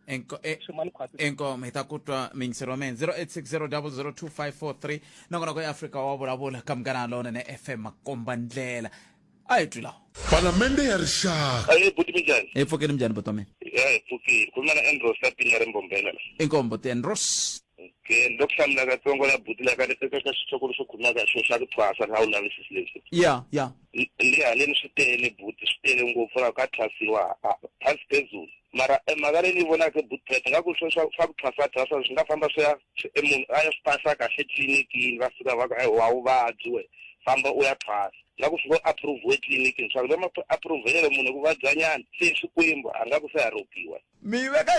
enkomo hi ta ku twa miyingiseri wa mena 0860002543 nakona ku Afrika Wa Vulavula ka Munghana Lonene FM makomba ndlela a hi twi lawa palamende ya rixaka buti minjani hi pfukeni minjhani buti wa mina hi pfukile ku na Andros ka Pinyari Mbombela enkomo buti Andros ke ndo ku hlamula katsongo la buti la ka eka xitshokolo xo khulumaka xo xa ku thwasa na unavisisi leswi ya ndi haleni swi tele buti swi tele ngopfu ra ka thwasiwa phasi phezulu mara mhaka leyi ni vonaka butret nga ku swa ku thwasa swi nga famba swi ya munhu a ya swi pasa kahle tliliniki va fika va ka wa vuvabyi we famba u ya thwasa nga ku swi ngo approve etliliniki swa ku lama approvele munhu ku vabyanyana se swikwembu a nga ku se harokiwa mi veka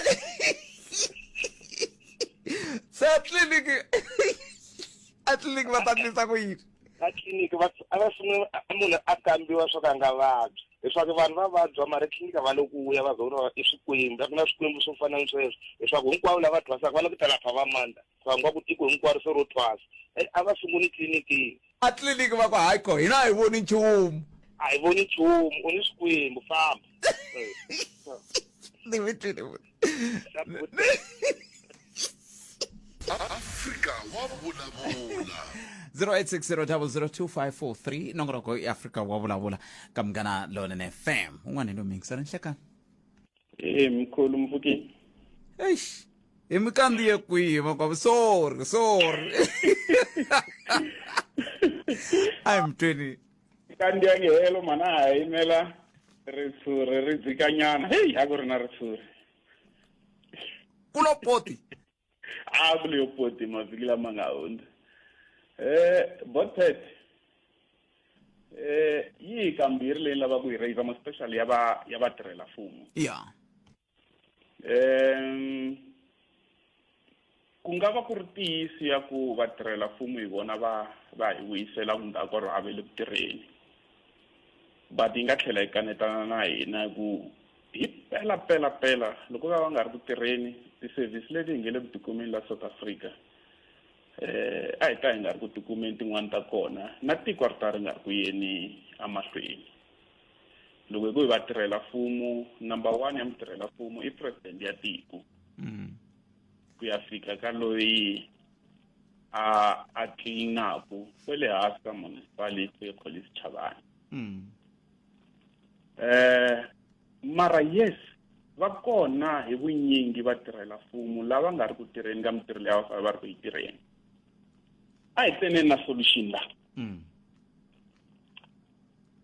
se atliliniki va tatlisa ku yini atliliniki a va sungula munhu a kambiwa swo ka nga vabyi leswaku vanhu va vabya mara tliliniki va loko uya va vona i swikwembu ku na swikwembu swo fana ni sweswo leswaku hinkwavo lava thwasaka va loko ta lapha va mandla va ku tiko hinkwaro se ro thwasa a va sunguli tliliniki atliliniki va ku hayi ko hina a hi voni nchumu a hi voni nchumu u ni swikwembu famba ni vitwile Afrika Wa Vulavula 0860002543 nongoroko i Afrika Wa Vulavula ka Munghana Lonene FM un'wana ndo mingisana nhlekani mkhulu mfukile eish hi mikandziye kwihi makwavo sorry I'm 20 kandi ya ngehelo mana ha yimela risuri ri dzikanyana hey a ku ri na risuri kulo poti ku leyo poti mavhiki lama nga hundza Botpet yi kambiri leyi lava ku yi raise mo special ya vatirhela mfumo. Yeah. Ku nga va ku ri tiyisi ya ku vatirhela mfumo hi vona va hi vuyisela vundzhaku ro ave le ku tirheni. But yi nga tlhela yi kanetana na hina ku hi pela loko va nga ri ku tirheni ti-service leti hi nge le ku tikumeni la South Africa a hi ta hi nga ri ku tikumeni tin'wana ta kona na tiko ri ta ri nga ri ku yeni amahlweni. Loko hi ku hi vatirhela mfumo number 1 ya mutirhela mfumo i president ya tiko. Ku ya fika ka loyi a tlilinaku kwele hansi ka municipality ya Collins Chabane. Mara yes va kona hi vunyingi vatirhela mfumo lava nga ri ku tirheni ka mitirho leyi va ri ku yi tirheni. A hi teneni na solution la.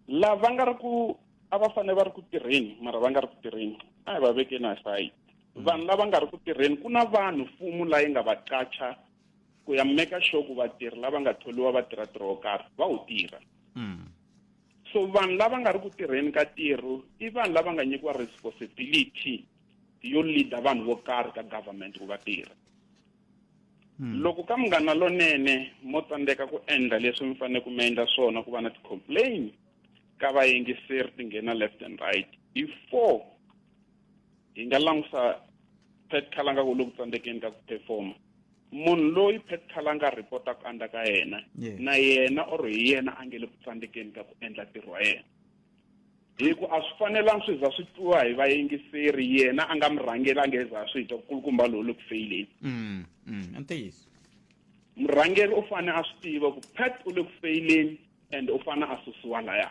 Lava nga ri ku a va fanele va ri ku tirheni mara va nga ri ku tirheni a hi va vekeni aside. Vanhu lava nga ri ku tirheni ku na vanhu mfumo la yi nga va qacha ku ya make sure ku vatirhi lava nga tholiwa va tirha ntirho wo karhi va wu tirha. So vanhu lava nga ri ku tirheni ka tirho i vanhu lava nga nyikiwa responsibility yo leader vanhu vo karhi ka government ku va tirha. Loko ka mi nga na lonene mo tsandzeka ku endla leswi mi fanele ku mi endla swona ku va na ti-complain ka vayingiseri ti nghena left and right before hi nga langusa pet khalanga ku loko tsandzekeni ka ku perform. Munhu loyi pet khalanga report ku andla ka yena na yena or hi yena a nge le ku tsandzekeni ka ku endla ntirho wa yena. Hiku a swi fanelangi swi za swi twiwa hi vayingiseri yena a nga mi rhangelangi za swi twa kulukumba lowu le ku feyileni. Ntiyiso. Murhangeri u fane a swi tiva ku pet u le ku feyileni and u fane a susiwa laya.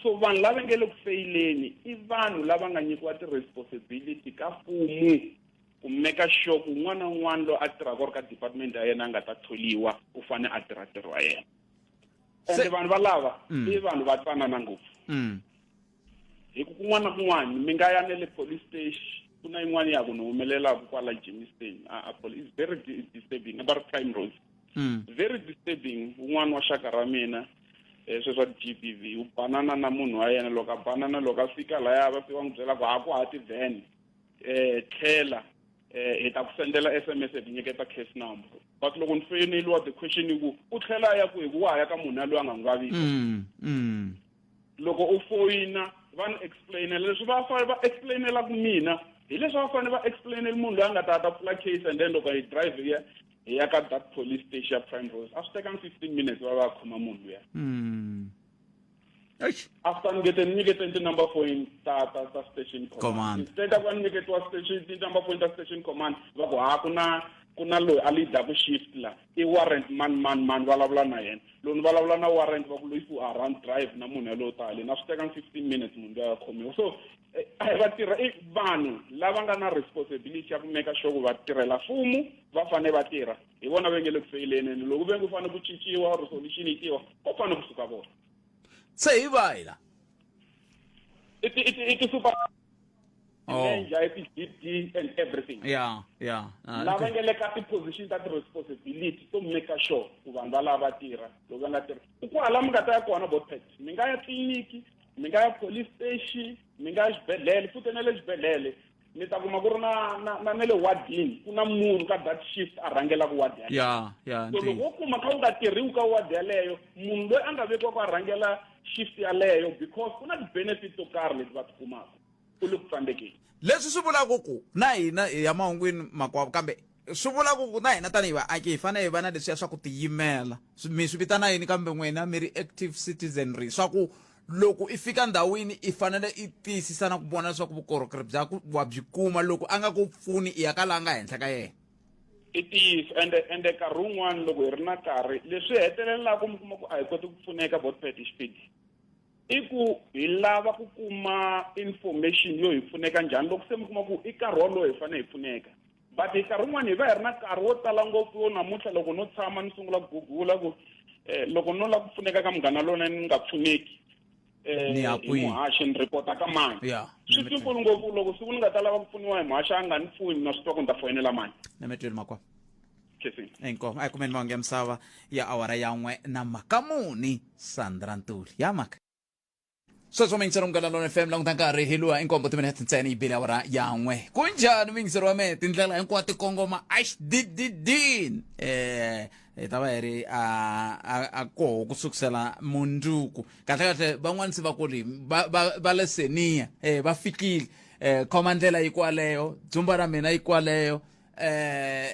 So vanhu lava nge le ku feyileni i vanhu lava nga nyikiwa ti-responsibility ka mfumo ku make sure ku un'wana na un'wana loyi a tirhaka ka department ya yena a nga ta tholiwa u fane a tirha ntirho wa yena. And vanhu valava i vanhu va twanana ngopfu. Hi ku kun'wana na kun'wana mi nga ya ne le police station ku na yin'wana ya ku ni humelelaku kwala Jamestown police very disturbing about crime rose. Very disturbing. Un'wana wa xaka ra mina sweswa GBV u banana na munhu wa yena loko a banana loko a fika laya va fika n'wi byela ku ha ku ha ti-van tlhela hi ta ku sendela SMS hi nyiketa case number. But loko ni foyineliwa the question i ku u tlhela ya ku hi ku wa ya ka munhu loyi a nga n'wi vavisa. Loko u foyina va ni explainela leswi va fanele va explainela ku mina hi leswi va fanele va explainela munhu loyi a nga ta pfula case and then loko hi drive hi ya ka that police station prime rose a swi teka 15 minutes va khoma munhu luya. After nyikete ti-number point ta station command instead of nyiketiwa station ti-number point ta station command va ku ku na loyi a leader ku shift la i warrant man vulavula na yena loyi vulavula na warrant va ku loyi fu around drive na munhu yaloyo tale na swi teka 15 minutes munhu loyi a khomiwa. So va tirha i vanhu lava nga na responsibility ya ku make sure ku va tirhela mfumo va fanele va tirha hi vona va nge le ku feyileni loko ve ku fanele ku cinciwa or solution yi tiwa ko fanele ku suka vona. Se hi vaila It's super DD and everything. Yeah. Lava nge le ka ti-position ta ti-responsibility to make sure ku vanhu va lava tirha loko va nga tirha ku hala mi nga ta ya kona botpet mi nga ya tliliniki mi nga ya police station mi nga ya xibedhlele futhi na le xibedhlele mi ta kuma ku ri na le wadini ku na munhu ka that shift a rhangela ku wadi yeah so loko wo kuma ka u nga tirhiwi ka wadi yaleyo munhu loyi a nga vekiwa ku a rhangela shift yaleyo because ku na ti-benefit to karhi leti va ti kumaka u le ku tsandzekeni. Leswi swi vulaka ku na hina hi ya mahungwini makwavo kambe swi vulaka ku na hina tanihi vaaki hi fanele hi va na leswiya swa ku tiyimela mi swi vitana yini kambe n'wina mi ri active citizenry swa ku loko i fika ndhawini i fanele i tiyisisa na ku vona leswaku vukorhokeri byaku wa byi kuma loko a nga ku pfuni i ya ka laha nga henhla ka yena. It ende nkarhi wun'wana loko hi ri na nkarhi leswi hetelelaka mi kuma ku a hi koti ku pfuneka botpet xipidi i ku hi lava ku kuma information yo hi pfuneka njhani loko se mi kuma ku i nkarhi wolowo hi fanele hi pfuneka but hi nkarhi wun'wana hi va hi ri na nkarhi wo tala ngopfu wo namuntlha loko no tshama ni sungula ku gugula ku loko no lava ku pfuneka ka munghana lona ni nga pfuneki muhaxi ni report ka mani swi simple ngopfu loko siku ni nga ta lava ku pfuniwa hi muhaxi a nga ni pfuni na swi twa ku ni ta foyinela mani. Nemetweni makwavo. Kesi. inkomo ay kumeni mangu ya misava ya awara yan'we na makamuni Sandra Ntuli ya maka sweswo mingisero mgalalona FM la nkarhi hi luwa inkombo timinete ntsena yi bile awara yan'we kunjhani mingisero wa mehe tindlela hinkwato tikongoma axidididini hi ta va hi ri a koho ku sukusela mundzuku kahlekahle van'wani se va kulimi va le seniya va fikile khoma ndlela yi kwaleyo dzumba ra mina yi kwaleyo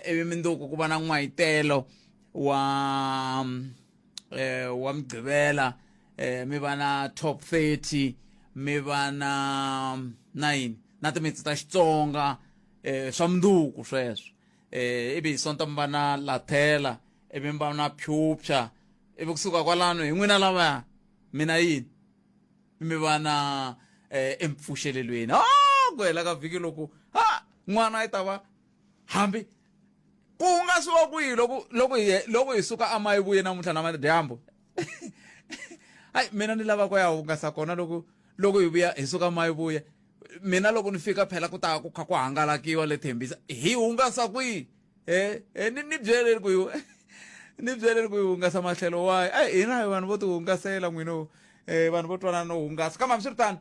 ivi mindzuku ku va na n'wayitelo wa mgqivela mi va na top 30 mi va na yini na timitsi ta Xitsonga swa mundzuku sweswo ivi hi sonta mi va na lathela ivi mi va na pyupcha ivi kusuka kwalano hi n'wina lavaya mina yini mi va na empfuxelelweni ku hela ka vhiki loko n'wana yi ta va hambi ku nga swi kwihi loko hi suka amayi vuye namuntlha namadyambu hayi mina ni lava ku ya hungasa kona loko hi vuya hi suka amayi vuya mina loko ni fika phela ku ta ku kha ku hangalakiwa le Thembisa hi hungasa kwihi ni byeleri ku ni byeleri ku hi hungasa mahlelo wayi hina hi vanhu vo ti hungasela n'wino vanhu vo twana no hungasa kambe hambiswiritano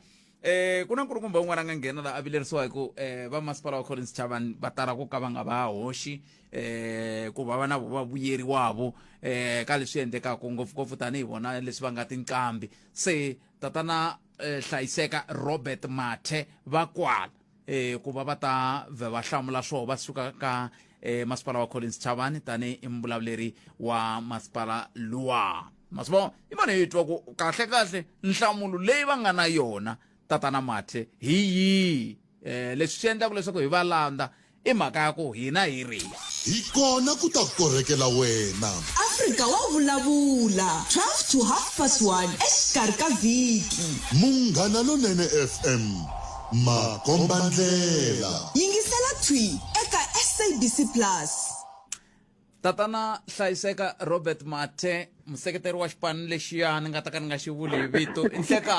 ku na nkulukumba wun'wana a nga nghena laha a vilerisiwa hi ku va Maspala wa Collins Chabane va tala ku ka va nga va hoxi ku va na va vuyeriwavo ka leswi endlekaka ngopfungopfu tanihi vona leswi va nga tinqambi se tatana hlayiseka Robert Mathe va kwala ku va ta va hlamula swoho va suka ka Maspala wa Collins Chabane tanihi mbulavuleri wa Maspala luwa masvo i mani hi twa ku kahle nhlamulo leyi va nga na yona tatana Mathe hi yihi leswi swi endlaka leswaku hi va landza i mhaka ya ku hina hi ri hi kona ku ta korrekela wena Afrika Wa Vulavula 12 to 1:30 exikarhi ka vhiki Munghana Lonene FM makombandlela yingisela thwi eka SABC Plus tatana hlayiseka Robert Mathe museketeri wa xipano lexiya ni nga ta ka ni nga xi vuli hi vito i nhleka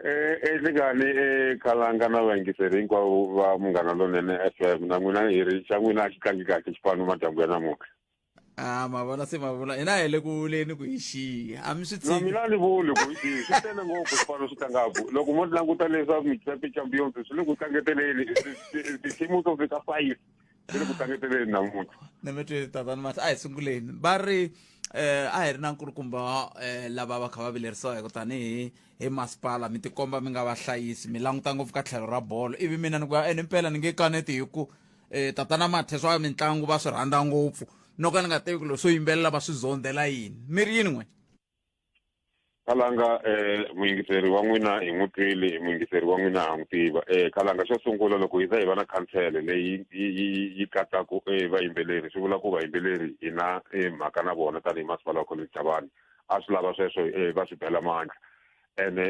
Elegani Kalanga na vayingiseri hinkwavo va Munghana Lonene FM na n'wina hi ri xa n'wina a xi tlangi kahle xipano madyambu ya namuntlha mavona se mavula hina hi le ku vuleni ku hi xiya a mi swi na tshiki mina ni vuli ku xi swi tele ngopfu xipano swi tlangaku loko mo languta leswaku mi champions swi le ku tlangeteleni ti-team to fika 5 swi le ku tlangeteleni namuntlha ni mi twi tatana Mathe a hi sunguleni va ri a hi ri na nkulukumba lava va kha va vilerisiwa hi ku tanihi hi Maspala mi tikomba mi nga vahlayisi mi languta ngopfu ka tlhelo ra bolo ivi mina ni ku ya mpela ni nge kaneti hi ku tatana Mathe swa mitlangu va swi rhandza ngopfu no ka ni nga tivi ku loko swo yimbelela va swi zondzela yini mi ri yini n'we Kalanga muyingiseri wa n'wina hi n'wi twile muyingiseri wa n'wina ha n'wi tiva Kalanga xo sungula loko hi za hi va na khansele leyi yi katsaka vayimbeleri swi vula ku vayimbeleri hi na mhaka na vona tanihi Maspala wa Collins Chabane a swi lava sweswo va swi bela mandla ene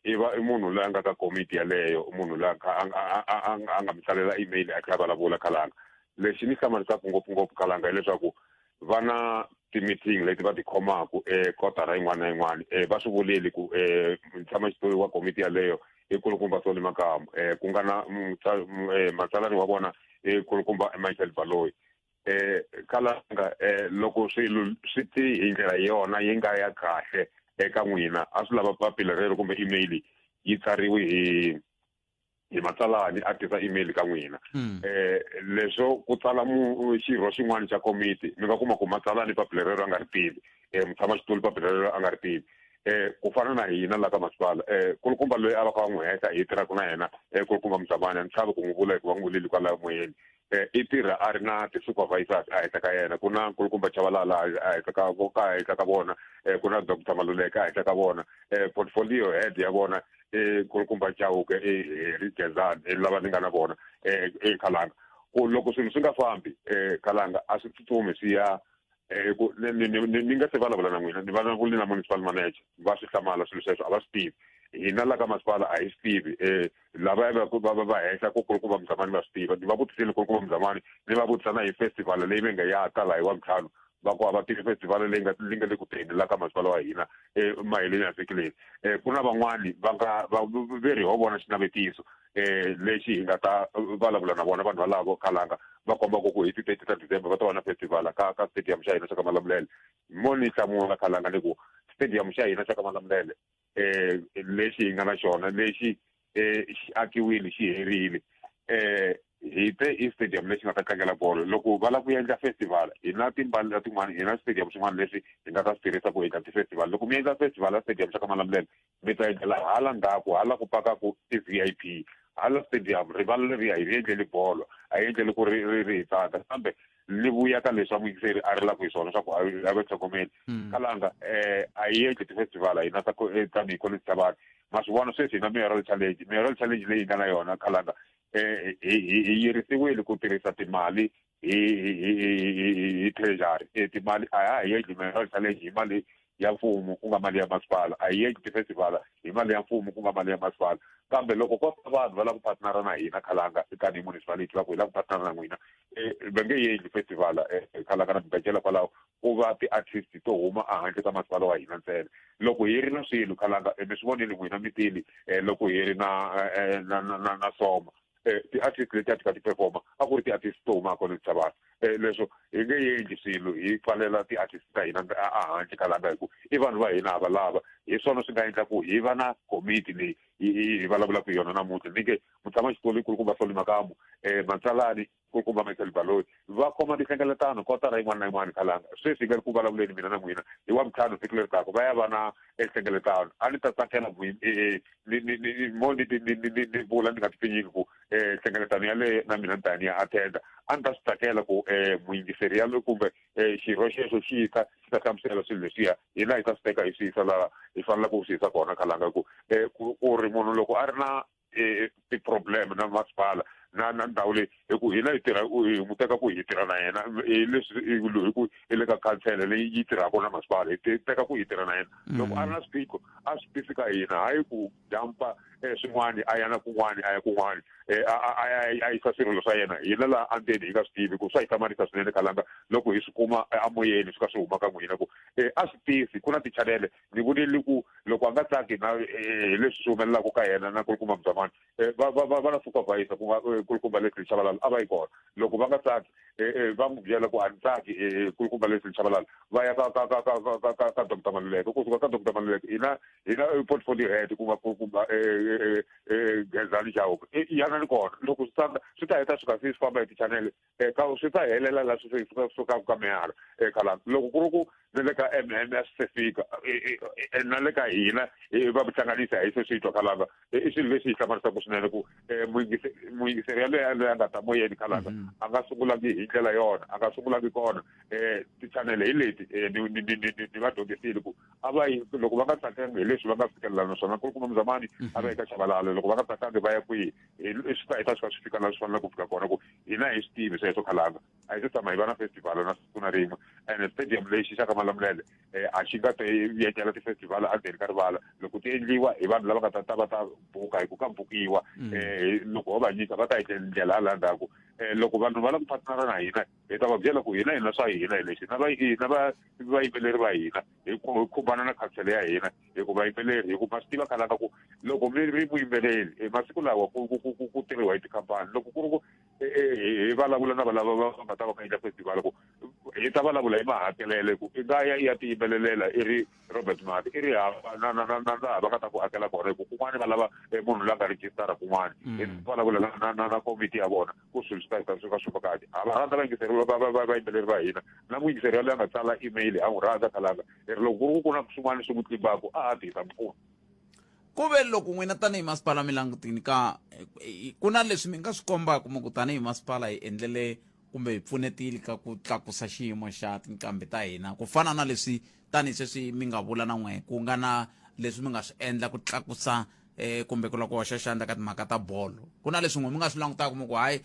i munhu loyi a nga ka komiti yaleyo munhu loyi a nga mi tsalela email a kha vulavula Kalanga lexi ni hlamarisaka ngopfungopfu Kalanga hileswaku va na ti-meeting leti va ti khomaku kotara yin'wana na yin'wana va swi vuleli ku mutshamaxitulu wa komiti yaleyo i kulukumba Soli Makamu ku nga na matsalani wa vona i kulukumba Michael Baloyi Kalanga loko swilo swi ti hi ndlela yona yi nga ya kahle eka n'wina a swi lava papila rero kumbe email yi tsariwe hi matsalani a tisa email ka n'wina leswo ku tsala xirho xin'wana xa komiti mi nga kuma ku matsalani papila rero a nga ri tivi mutshamaxitulu papila rero a nga ri tivi ku fana na hina la ka Maspala kulukumba loyi a va ka va n'wi heta hi tirhaka na yena kulukumba Mchabane a ni chavi ku n'wi vula hi ku va n'wi vuleli kwalaho moyeni i tirha a ri na ti-supervisors a heta ka yena ku na nkulukumba Chavalala a heta ka vona ku na Dr. Maluleka a heta ka vona portfolio head ya vona kulukumba Chauke Rizezani lava ni nga na vona Kalanga ku loko swilo swi nga fambi Kalanga a swi tsutsumi swi ya ni nga se vulavula na n'wina ni vulavule na municipal manager va swi hlamala swilo sweswo a va swi tivi hina la ka Maspala a hi swi tivi lava va hehla ku kulukumba Mzamani va swi tiva ni va vutisile kulukumba Mzamani ni va vutisa na hi festival leyi va nga yaka la hi wa ntlhanu va ku va tivi festival leyi nga le ku teni la ka Maspala wa hina maheleni ya vhiki leyi ku na van'wani va nga veri ho vona xinavetiso lexi hi nga ta vulavula na vona vanhu valavo khalanga va komba ku hi ti 30 ta December va ta va na festival ka stadium xa hina xa ka Malamulele mo ni hlamula khalanga ni ku stadium xa hina xa ka Malamulele lexi hi nga na xona lexi xi akiwile xi herile hi te i stadium lexi nga ta tlangela bolo loko va lava ku endla festival hi na timbali letin'wana hi na stadium swin'wana leswi hi nga ta swi tirhisa ku endla ti-festival loko mi endla festival ya stadium xa ka Malamulele mi ta endlela hala ndzhaku hala ku pakaku ti-VIP hala stadium rivala leriya hi ri endleli bolo a hi endleli ku ri hi tsaka kambe ni vuya ka leswi vayingiseri a ri lava hi swona swa ku a va tlhogomeli kalanga a hi endli ti-festival hina tanihi Collins Chabane ma swi vona sweswi hi na mayoral challenge leyi hi nga na yona kalanga hi yirisiwile ku tirhisa timali hi treasury timali a hi endli mayoral challenge hi mali ya mfumo ku nga mali ya Maspala a hi endli ti-festival hi mali ya mfumo ku nga mali ya Maspala kambe loko ko vanhu va lava ku partnera na hina khalanga tanihi municipality va ku hi lava ku partnera na n'wina va nge endli festival khalanga na mibajela kwalaho ku va ti-artist to huma ehandle ka Maspala wa hina ntsena loko hi ri na swilo khalanga mi swi vonile n'wina mi tili loko hi ri na soma ti-artist leti a ti ka ti-performa a ku ri ti-artist to huma Collins Chabane leswo hi nge endli swilo hi pfalela ti-artist ta hina ehandle khalanga hi ku i vanhu va hina hava lava hi swona swi nga endla ku hi va na committee leyi hi vulavulaka hi yona namuntlha ni nge mutshamaxitulu kulukumba Soli Makamu Matsalani kulukumba Michael Baloyi va khoma tinhlengeletano kotara yin'wana na yin'wana khalanga sweswi hi nga ri ku vulavuleni mina na n'wina hi wa vutlhanu siku leri taka va ya va na nhlengeletano a ni ta tsakela mo ni vula ni nga ti pfinyiki ku nhlengeletano yaleyo na mina ni ta ni ya attenda a ni ta swi tsakela ku muyingiseri yaloyo kumbe xirho xexo xi ta hlamusela swilo leswiya hina hi ta swi teka hi swi yisa laha hi fanele ku swi yisa kona khalanga ku ri munhu loko a ri na ti-problem na Maspala na ndhawu leyi hi ku hina hi n'wi teka ku hi tirha na yena hi leswi hi ku hi le ka council leyi yi tirhaka na Maspala hi teka ku hi tirha na yena loko a ri na swiphiqo a swi tisi ka hina hayi ku jampa swin'wana a ya na kun'wana a ya kun'wana a yisa swirilo swa yena hina laha andeni hi nga swi tivi ku swa hi hlamarisa swinene khalanga loko hi swi kuma amoyeni swi ka swi huma ka n'wina ku a swi tisi ku na ti-channel ni vonile ku loko a nga tsaki na hi leswi swi humelelaka ka yena na kulukumba Mzamani va na supervisor ku nga kulukumba Leslie Chabalala a va yi kona loko va nga tsaki va n'wi byela ku a ni tsaki kulukumba Leslie Chabalala va ya ka Dr. Maluleke kusuka ka Dr. Maluleke hina portfolio head ku nga kulukumba Gezani Chauke yana ni kona loko swi ta heta swi ka swi famba hi ti-channel swi ta helela laha swi suka ka meyara khalanga loko ku ri ku na le ka MMS se fika na le ka hina va vuhlanganisa hi sweswi twa khalanga i swilo leswi hi hlamarisaka swinene ku muyingiseri yaleyo a nga ta moyeni khalanga a nga sungulangi hi ndlela yona a nga sungulangi kona ti-channel hi leti ni va dyondzisile ku a va yi loko va nga tsakangi hi leswi va nga fikelela na swona kulukumba Mzamani a va eka Chabalala loko va nga tsakangi va ya kwihi swi ta heta swi ka swi fika laha swi fanele ku fika kona ku hina hi swi tivi sweswo khalanga a hi se tshama hi va na festival na siku na rin'we and stadium lexi xa ka Malamulele a xi nga ta endlela ti-festival endzeni ka rivala loko ti endliwa hi vanhu lava nga ta va ta buka hi ku ka bukiwa loko ho va nyika va ta endlela hala ndzhaku loko vanhu va lava ku partnera na hina hi ta va byela ku hina hi na swa hina hi leswi na vayimbeleri va hina hi khumbana na khansele ya hina hi ku vayimbeleri hi ku ma swi tiva khalanga ku loko mi ri muyimbeleri masiku lawa ku tirhiwa hi tikhampani loko ku ri ku hi vulavula na valava va nga ta va ka endla festival ku hi ta vulavula hi mahakelele ku i nga ya i ya tiyimbelelela i ri Robert Mati i ri hava na va nga ta ku hakela kona hi ku kun'wana va lava munhu la nga rejistara kun'wana hi vulavula na komiti ya vona ku swilo swi ta swi ka swi kahle a va rhandza vayimbeleri va hina na muyingiseri yaloye a nga tsala email a n'wi rhandza khalanga ri loko ku ri ku na swin'wana swi n'wi tlimbaka a ti ta mpfuna ku ve loko n'wina tanihi Maspala mi langutini ka ku na leswi mi nga swi kombaka mu ku tanihi Maspala hi endlele kumbe hi pfunetile ka ku tlakusa xiyimo xa tinqambi ta hina ku fana na leswi tanihi sweswi mi nga vula na n'we ku nga na leswi mi nga swi endla ku tlakusa kumbe ku lava ku hoxa xandla ka timhaka ta bolo ku na leswi n'we mi nga swi langutaka mu ku hayi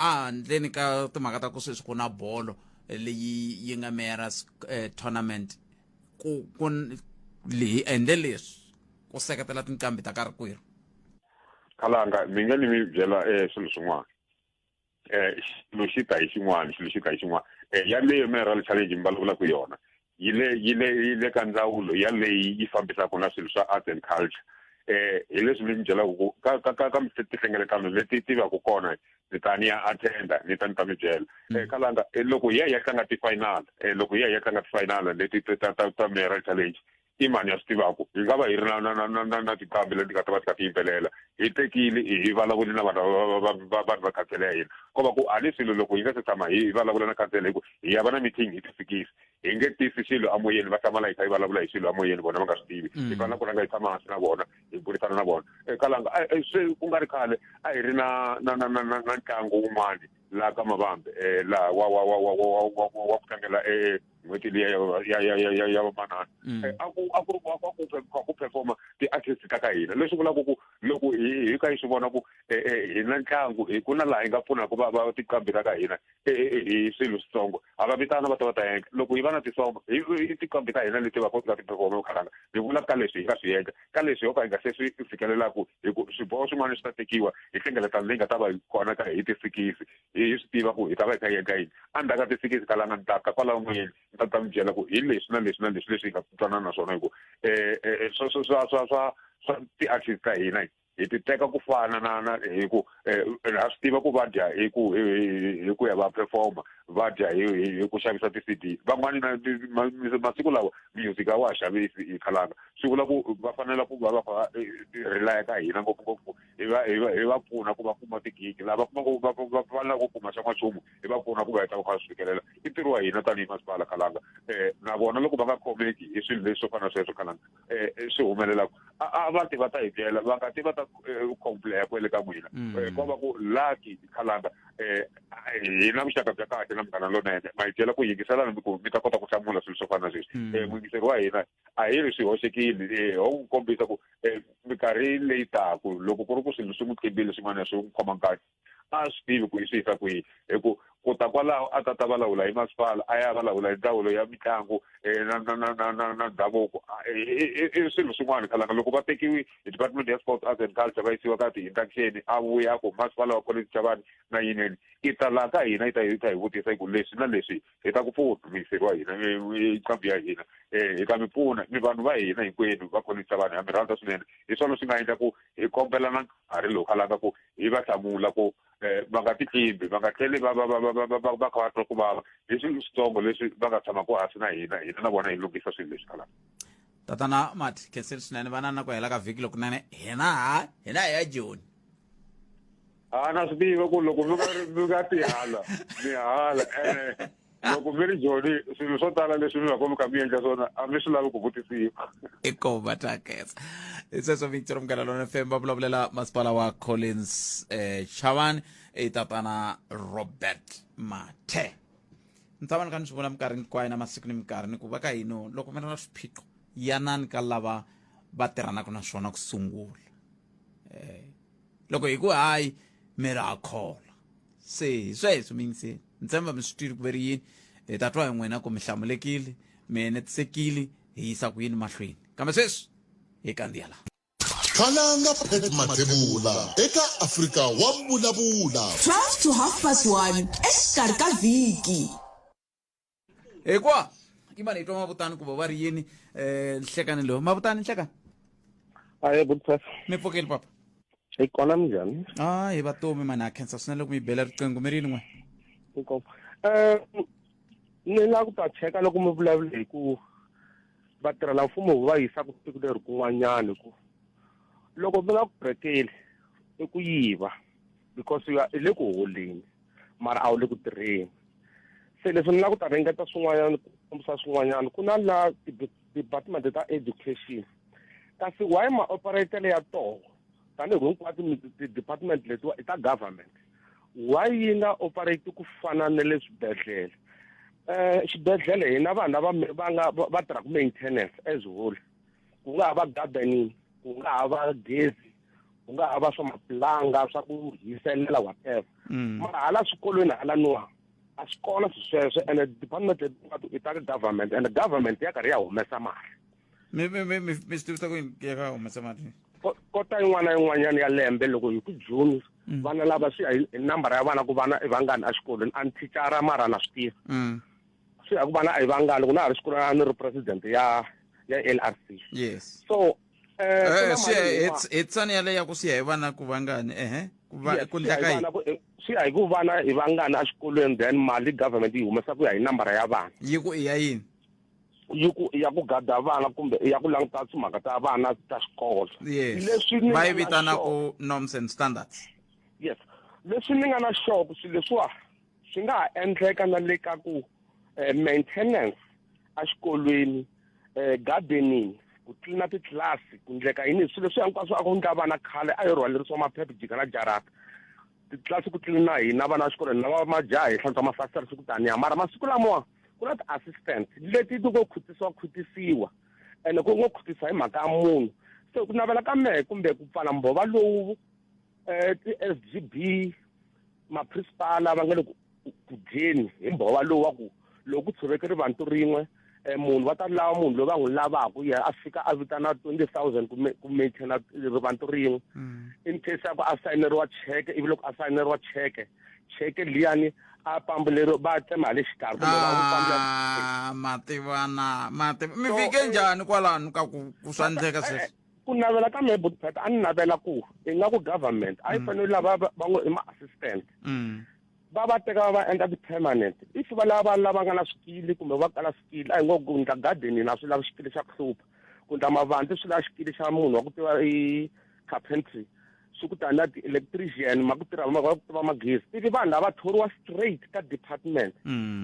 handleni ka timhaka ta ku sweswi ku na bolo leyi yi nga Mayor's tournament ku hi endle leswi ku seketela tinqambi ta karhi kwirhi khalanga mi nga ni mi byela swilo swin'wana xilo xi ta hi xin'wana yaleyo mayoral challenge mi vulavulaka yona yi le ka ndzawulo yaleyi yi fambisaka na swilo swa arts and culture hi leswi mi byela ku ka tihlengeletano leti ti va ku kona ni ta ni ya attenda ni ta mi byela kalanga loko hi ya tlanga ti-final loko hi ya tlanga ti-final leti ta Mera Challenge i mani ya swi tivaka hi nga va hi ri na tiqambi leti nga ta va ti kha ti yimbelela hi tekile hi vulavuli na vanhu va khansele ya hina ko va ku a ni swilo loko hi nga se tshama hi vulavula na khansele hi ku hi ya va na meeting hi ti fikisi hi nge tisi xilo amoyeni va tshama la hi kha hi vulavula hi xilo amoyeni vona va nga swi tivi hi fanele ku rhanga hi tshama hansi na vona hi burisana na vona kalanga se ku nga ri khale a hi ri na ntlangu wun'wani laha ka Mavambe laha wa ku tlangela n'hweti liya ya vamanana a ku performa ti-artists ta ka hina leswi vulaka ku loko hi ka hi swi vona ku hi na ntlangu ku na laha hi nga pfunaka va tiqambi ta ka hina hi swilo switsongo a va vitana va ta henhla loko hi va na tisongo hi tiqambi ta hina leti va koti ka ti-performa yo khalanga hi vula ka leswi hi nga swi endla ka leswi yo ka hi nga se swi fikelelaku hi ku swiboho swin'wana swi ta tekiwa hi hlengeletano leyi nga ta va kona ka hi tifikisi hi swi tiva ku hi ta va hi kha hi endla yini endzhaku ka tifikisi kalanga ntaka kwalaho n'wini ni ta mi byela ku hi leswi na leswi hi nga twanana na swona hi ku swa ti-artist ta hina hi ti teka ku fana na hi ku ha swi tiva ku va dya hi ku ya va performa va dya hi ku xavisa ti-CD van'wani masiku lawa music a wa ha xavisi hi khalanga swi vula ku va fanele ku va kha relaya ka hina ngopfungopfu hi va pfuna ku va kuma tigigi laha va fanele ku kuma xa n'wanchumu hi va pfuna ku va heta va kha swi fikelela i ntirho wa hina tanihi masipala khalanga na vona loko va nga khomeki hi swilo leswi swo fana na sweswo khalanga swi humelelaka a va ti va ta hi byela va nga ti va ta complain kwele ka n'wina ko va ku laki khalanga hi na vuxaka bya kahle na munghana lonene ma hi byela ku yingiselana mi ta kota ku hlamula swilo swo fana na sweswi mwingiseri wa hina a hi ri swi hoxekile ho n'wi kombisa ku minkarhi leyi taku loko ku ri ku swilo swi n'wi qimbile swin'wana swi n'wi khoma nkahle a swi tivi ku hi swi yisa kwihi hi ku ta kwalaho a ta vulavula hi masipala a ya vulavula hi ndzawulo ya mitlangu na ndhavuko i swilo swin'wana khalanga loko va tekiwi hi department ya sports arts and culture va yisiwa ka ti-induction a vuya ku masipala wa Collins Chabane na yinene i ta laha ka hina yi ta hi vutisa ku leswi na leswi hi ta ku pfuna muyiseri wa hina nqambi ya hina hi ta mi pfuna mi vanhu va hina hinkwenu va Collins Chabane ha mi rhandza swinene hi swona swi nga endla ku hi kombela na nkarhi lowu khalanga ku hi va hlamula ku va nga tiqimbi va nga tlheli va kha va twa ku vava hi swilo switsongo leswi va nga tshamaku hansi na hina na vona hi lunghisa swilo leswi khalanga tatana Mati khenseli swinene vana na ku hela ka vhiki loko nene hina hi ya Joni na swi tiva ku loko mi nga tihala mi hala loko mi ri Joni swilo swo tala leswi mi va komi ka mi endla swona a mi swi lavi ku vutisiwa ikova takeza iseswo Victor Mgalalo FM va vulavulela masipala wa Collins Chabane tatana Robert Mathe ni tshama ni kha ni swi vona minkarhi hinkwayo na masiku ni minkarhi ni ku va ka hino loko mi ri na swiphiqo yanani ka lava va tirhanaka na swona ku sungula loko hi ku hayi mi ra khola se hi sweswo miyingiseri ni tshemba mi swi twile ku ve ri yini hi ta twa hi n'wina ku mi hlamulekile mi enetisekile hi yisa ku yini mahlweni kambe sweswi hi kandziya laha khalanga Pet Mathebula eka Afrika Wa Vulavula 12 to 1:30 exikarhi ka vhiki hikuva imani hi twa mavutani ku va ri yini nhlekani lowu mavutani nhlekani aye butsa mi pfukile papa hi kona njhani hi vatomi mani ha khensa swinene loko mi bela riqingho mi rini n'we ni lava ku ta cheka loko mi vulavula hi ku vatirhela mfumo va yisaka tiko leri kun'wanyana ku loko mi nga ku brekeli i ku yiva because i le ku holeni mara a wu le ku tirheni se leswi ni lava ku ta ringeta swin'wanyana ku kombisa swin'wanyana ku na la department ta education kasi why ma-operatele ya toho tanihi hinkwato ti-department letiwa i ta government why yi nga operate ku fana na le swibedhlele xibedhlele hina vanhu va tirhaka maintenance as whole ku nga ha va gardening ku nga ha va gezi ku nga ha va swa mapulanga swa ku hiselela whatever mara hala swikolweni hala niwa a swi kona sweswo and department letiwatu i ta government and government ya karhi ya humesa mali mi swi tivisa ku ya ka humesa mali kota yin'wana na yin'wanyana ya lembe loko hi ku June vana lava swi hi nambara ya vana ku vana i vangani a xikolweni a ni thicara mara na swi tiva swi ya ku vana a hi vangani ku na ha ri xikolweni a ni ri president ya LRC yes so hetsani yaleyo ku siya hi vana ku vangani ku ndleka yini swi ya hi ku vana hi vangani exikolweni then mali government yi humesa ku ya hi nambara ya vana yi ku i ya yini ya ku gada vana kumbe ya ku languta timhaka ta vana ta xikolo. Yes, va yi vitana ku norms and standards. Yes, leswi ni nga na xoko swilo leswiwa swi nga ha endleka na le ka ku maintenance exikolweni, gardening, ku tlilina titlilasi, ku ndleka yini swilo leswi hinkwaswo a ku ndla vana khale a yi rhwalerisiwa maphepha jika na jarata. Titlilasi ku tlilina hina vana va xikolo na majaha hi hlantswa mafasitara siku taniya mara masiku lamawa ku na ti-assistant leti ti ngo khutisiwa ene ku ngo khutisa hi mhaka ya munhu. Se ku navela ka mehe kumbe ku pfala mbhova lowu ti-SGB maprinsipala va nga le ku dyeni hi mbhova lowu wa ku loko ku tshoveke rivanti rin'we munhu va ta lava munhu loyi va n'wi lavaka yena a fika a vitana 20,000 ku maintaina rivanti rin'we in case ya ku a sayineriwa cheke ivi loko a sayineriwa cheke liyani a pambuleriwa va tsema le xikarhi mativana mi fike njhani kwalano ka ku swa endleka sweswi ku navela ka mehe butipeta a ni navela ku ingaku government a yi fanele lava va ngo i ma-assistant va teka va endla ti-permanent if va lava nga na swikili kumbe va kala swikili a hi ngo ku ndla gardening na swi lava xikili xa ku hlupha ku ndla mavanti swi lava xikili xa munhu wa ku tiva i carpentry swi ku tani na ti-electrician ma ku tiva magezi ivi vanhu lava thoriwa straight ka department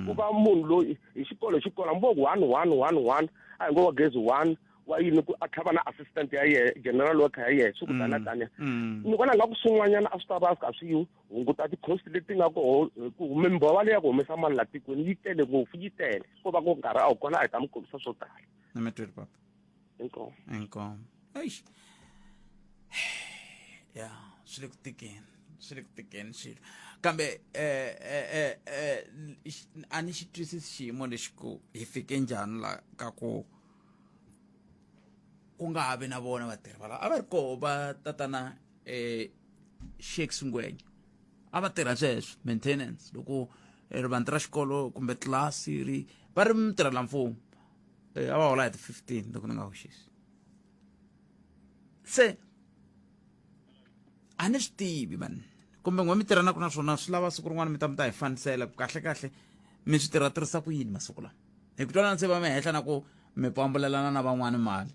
ku va munhu loyi hi xikolo hambi ku 1 a hi ngo wa gezi 1 wa yini ku a tlhava na assistant ya yehe general worker ya yehe swi ku tani na taniya ni vona nga ku swin'wanyana a swi ta va swi kha swi hunguta ti-cost leti nga ku mimbhova leyi ya ku humesa mali la tikweni yi tele ngopfu yi tele ko va ku nkarhi a wu kona a hi ta mi kombisa swo tala na mi tweli papa inkomo ya swi le ku tikeni swilo kambe a ni xi twisisi xiyimo lexi ku hi fike njhani la ka ku nga ha vi na vona vatirhi valava a va ri koho va tatana Shakes Ngwenya a va tirha sweswo maintenance loko rivanti ra xikolo kumbe tlilasi va ri mutirhela mfumo a va hola hi ti-15 loko ni nga hoxisi se a ni swi tivi man kumbe n'we mi tirhanaka na swona swi lava siku rin'wana mi ta hi fanisela ku kahle mi swi tirhisa ku yini masiku lama hi ku twanana se va mi henhla na ku mi pambulelana na van'wani mali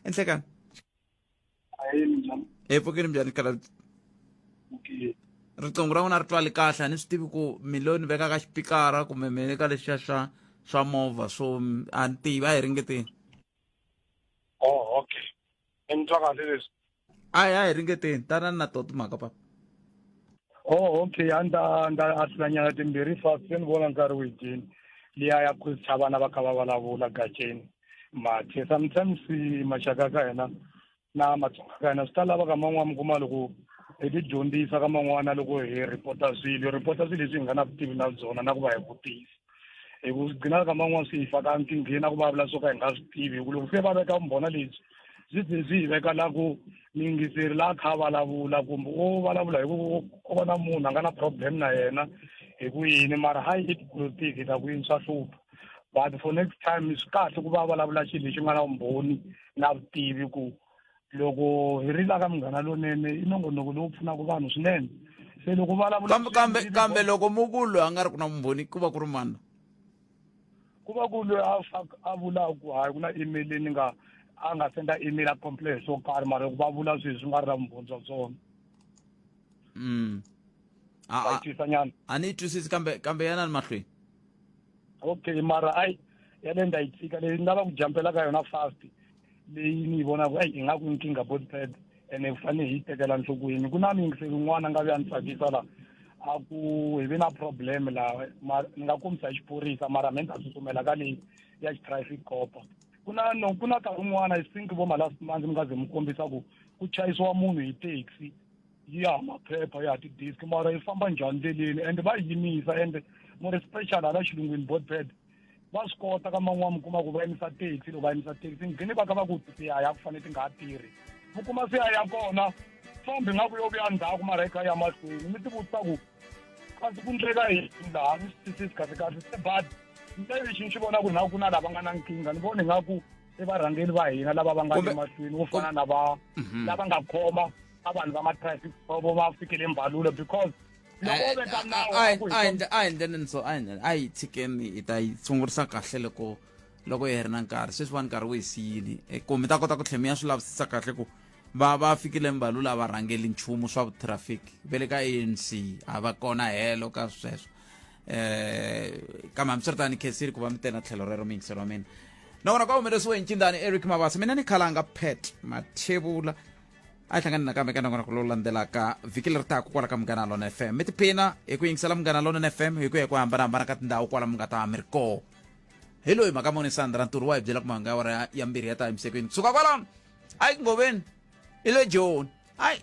enhlekani epfukeni minjhani kala riqingho ra n'wina ri twali kahle a ni swi tivi ku mi lo ni veka ka xipikara kumbe mi le ka lexiya swa movha so a ni tivi a hi ringeteni okay ni twa kahle leswi a hi ringeteni tanani na to timhaka papa okay a nda ahlulanyana timbirhi fast se ni vona nkarhi witini liya ya Collins Chabane va kha va vulavula gaceni mathe sometimes maxaka ka hina na matsonga ka hina swi ta lava ka man'wana mi kuma loko hi ti dyondzisa ka man'wana loko hi ripota swilo leswi hi nga na vutivi na byona na ku va hi vutisa hi ku gcina ka man'wana swi hi faka nkingheni na ku vulavula swo ka hi nga swi tivi hi ku loko se va veka vumbhona lebyi swi hi veka la ku miyingiseri la kha vulavula kumbe o vulavula hi ku o va na munhu a nga na problem na yena hi ku yini mara hayi i tipolitiki ta ku yini swa hlupha but for next time swi kahle ku va vulavula xilo lexi nga na vumbhoni na vutivi ku loko hi rila ka munghana lonene i nongonoko lowu pfunaka vanhu swinene se loko vulavula kambe loko mukulu a nga ri ku na vumbhoni ku va ku ri mani ku va ku loyi a vulaka ku hayi ku na email ni nga a nga senda email a complain swo karhi mara ku va vula swilo swi nga ri na vumbhoni bya swona a ni yi twisisi kambe yana ni mahlweni okay mara ya le nda yi tshika leyi ni lava ku jampela ka yona fast leyi ni yi vonaka ingaku i nkingha botpad ene fanele hi yi tekela nhlokweni ku na miyingiseri un'wana a nga vi a ni tsakisa la a ku hi ve na problem laha ni nga kombisa hi xiphorisa mara me ni ta tsutsumela ka leyi ya xitraffic copa ku na nkarhi wun'wana I think vo malast month mi nga ze mi kombisa ku chayisiwa munhu hi taxi ya maphepha ya ti-disk mara yi famba njhani ndleleni ende va yimisa ende more special hala xilungwini botpad va swi kota ka man'wana mi kuma ku va yimisa taxi loko va yimisa taxi nghini va ka va ku tiyaya ku fanele ti nga ha tirhi mi kuma se ya kona fambi nga ku yo vuya ndzhaku mara yi kha ya mahlweni mi ti vutisa ku kasi ku ndleka yini laha ni swi twisisi kahle se but lexi ni xi vona ku na ku na lava nga na nkingha ni vona ingaku i varhangeri va hina lava va nga le mahlweni ku fana na lava nga khoma a vanhu va ma-traffic va fikele mbalula because loko o veka nawu a hi ndleleni so a hi tshikeni hi ta yi tshungurisa kahle loko hi ri na nkarhi sweswiwani nkarhi wu hi siyini ku mi ta kota ku tlhela mi ya swi lavisisa kahle ku va fikile mbalula va rhangeli nchumu swa vutraffic ve le ka ANC a va kona helo ka sweswo kambe hambiswiritani khensile ku va mi tena tlhelo rero miyingiseri wa mina na vona ka humelesiwe hi ncindani Eric Mabasa mina ni khalanga Pet Mathebula a hi hlangani nakambe ka nongonoko lowu landzelaka vhiki leri taka kwala ka Munghana Lona FM mi tiphina hi ku yingisela Munghana Lona FM hi ku ya hi ku hambanahambana ka tindhawu kwala mi nga ta mi ri koho hi loyi mhaka moni Sandra Nturu wa hi byela ku mahungu ya wara ya mbirhi ya ta emisekweni kusuka kwalano a hi ku ngoveni i le Joni hayi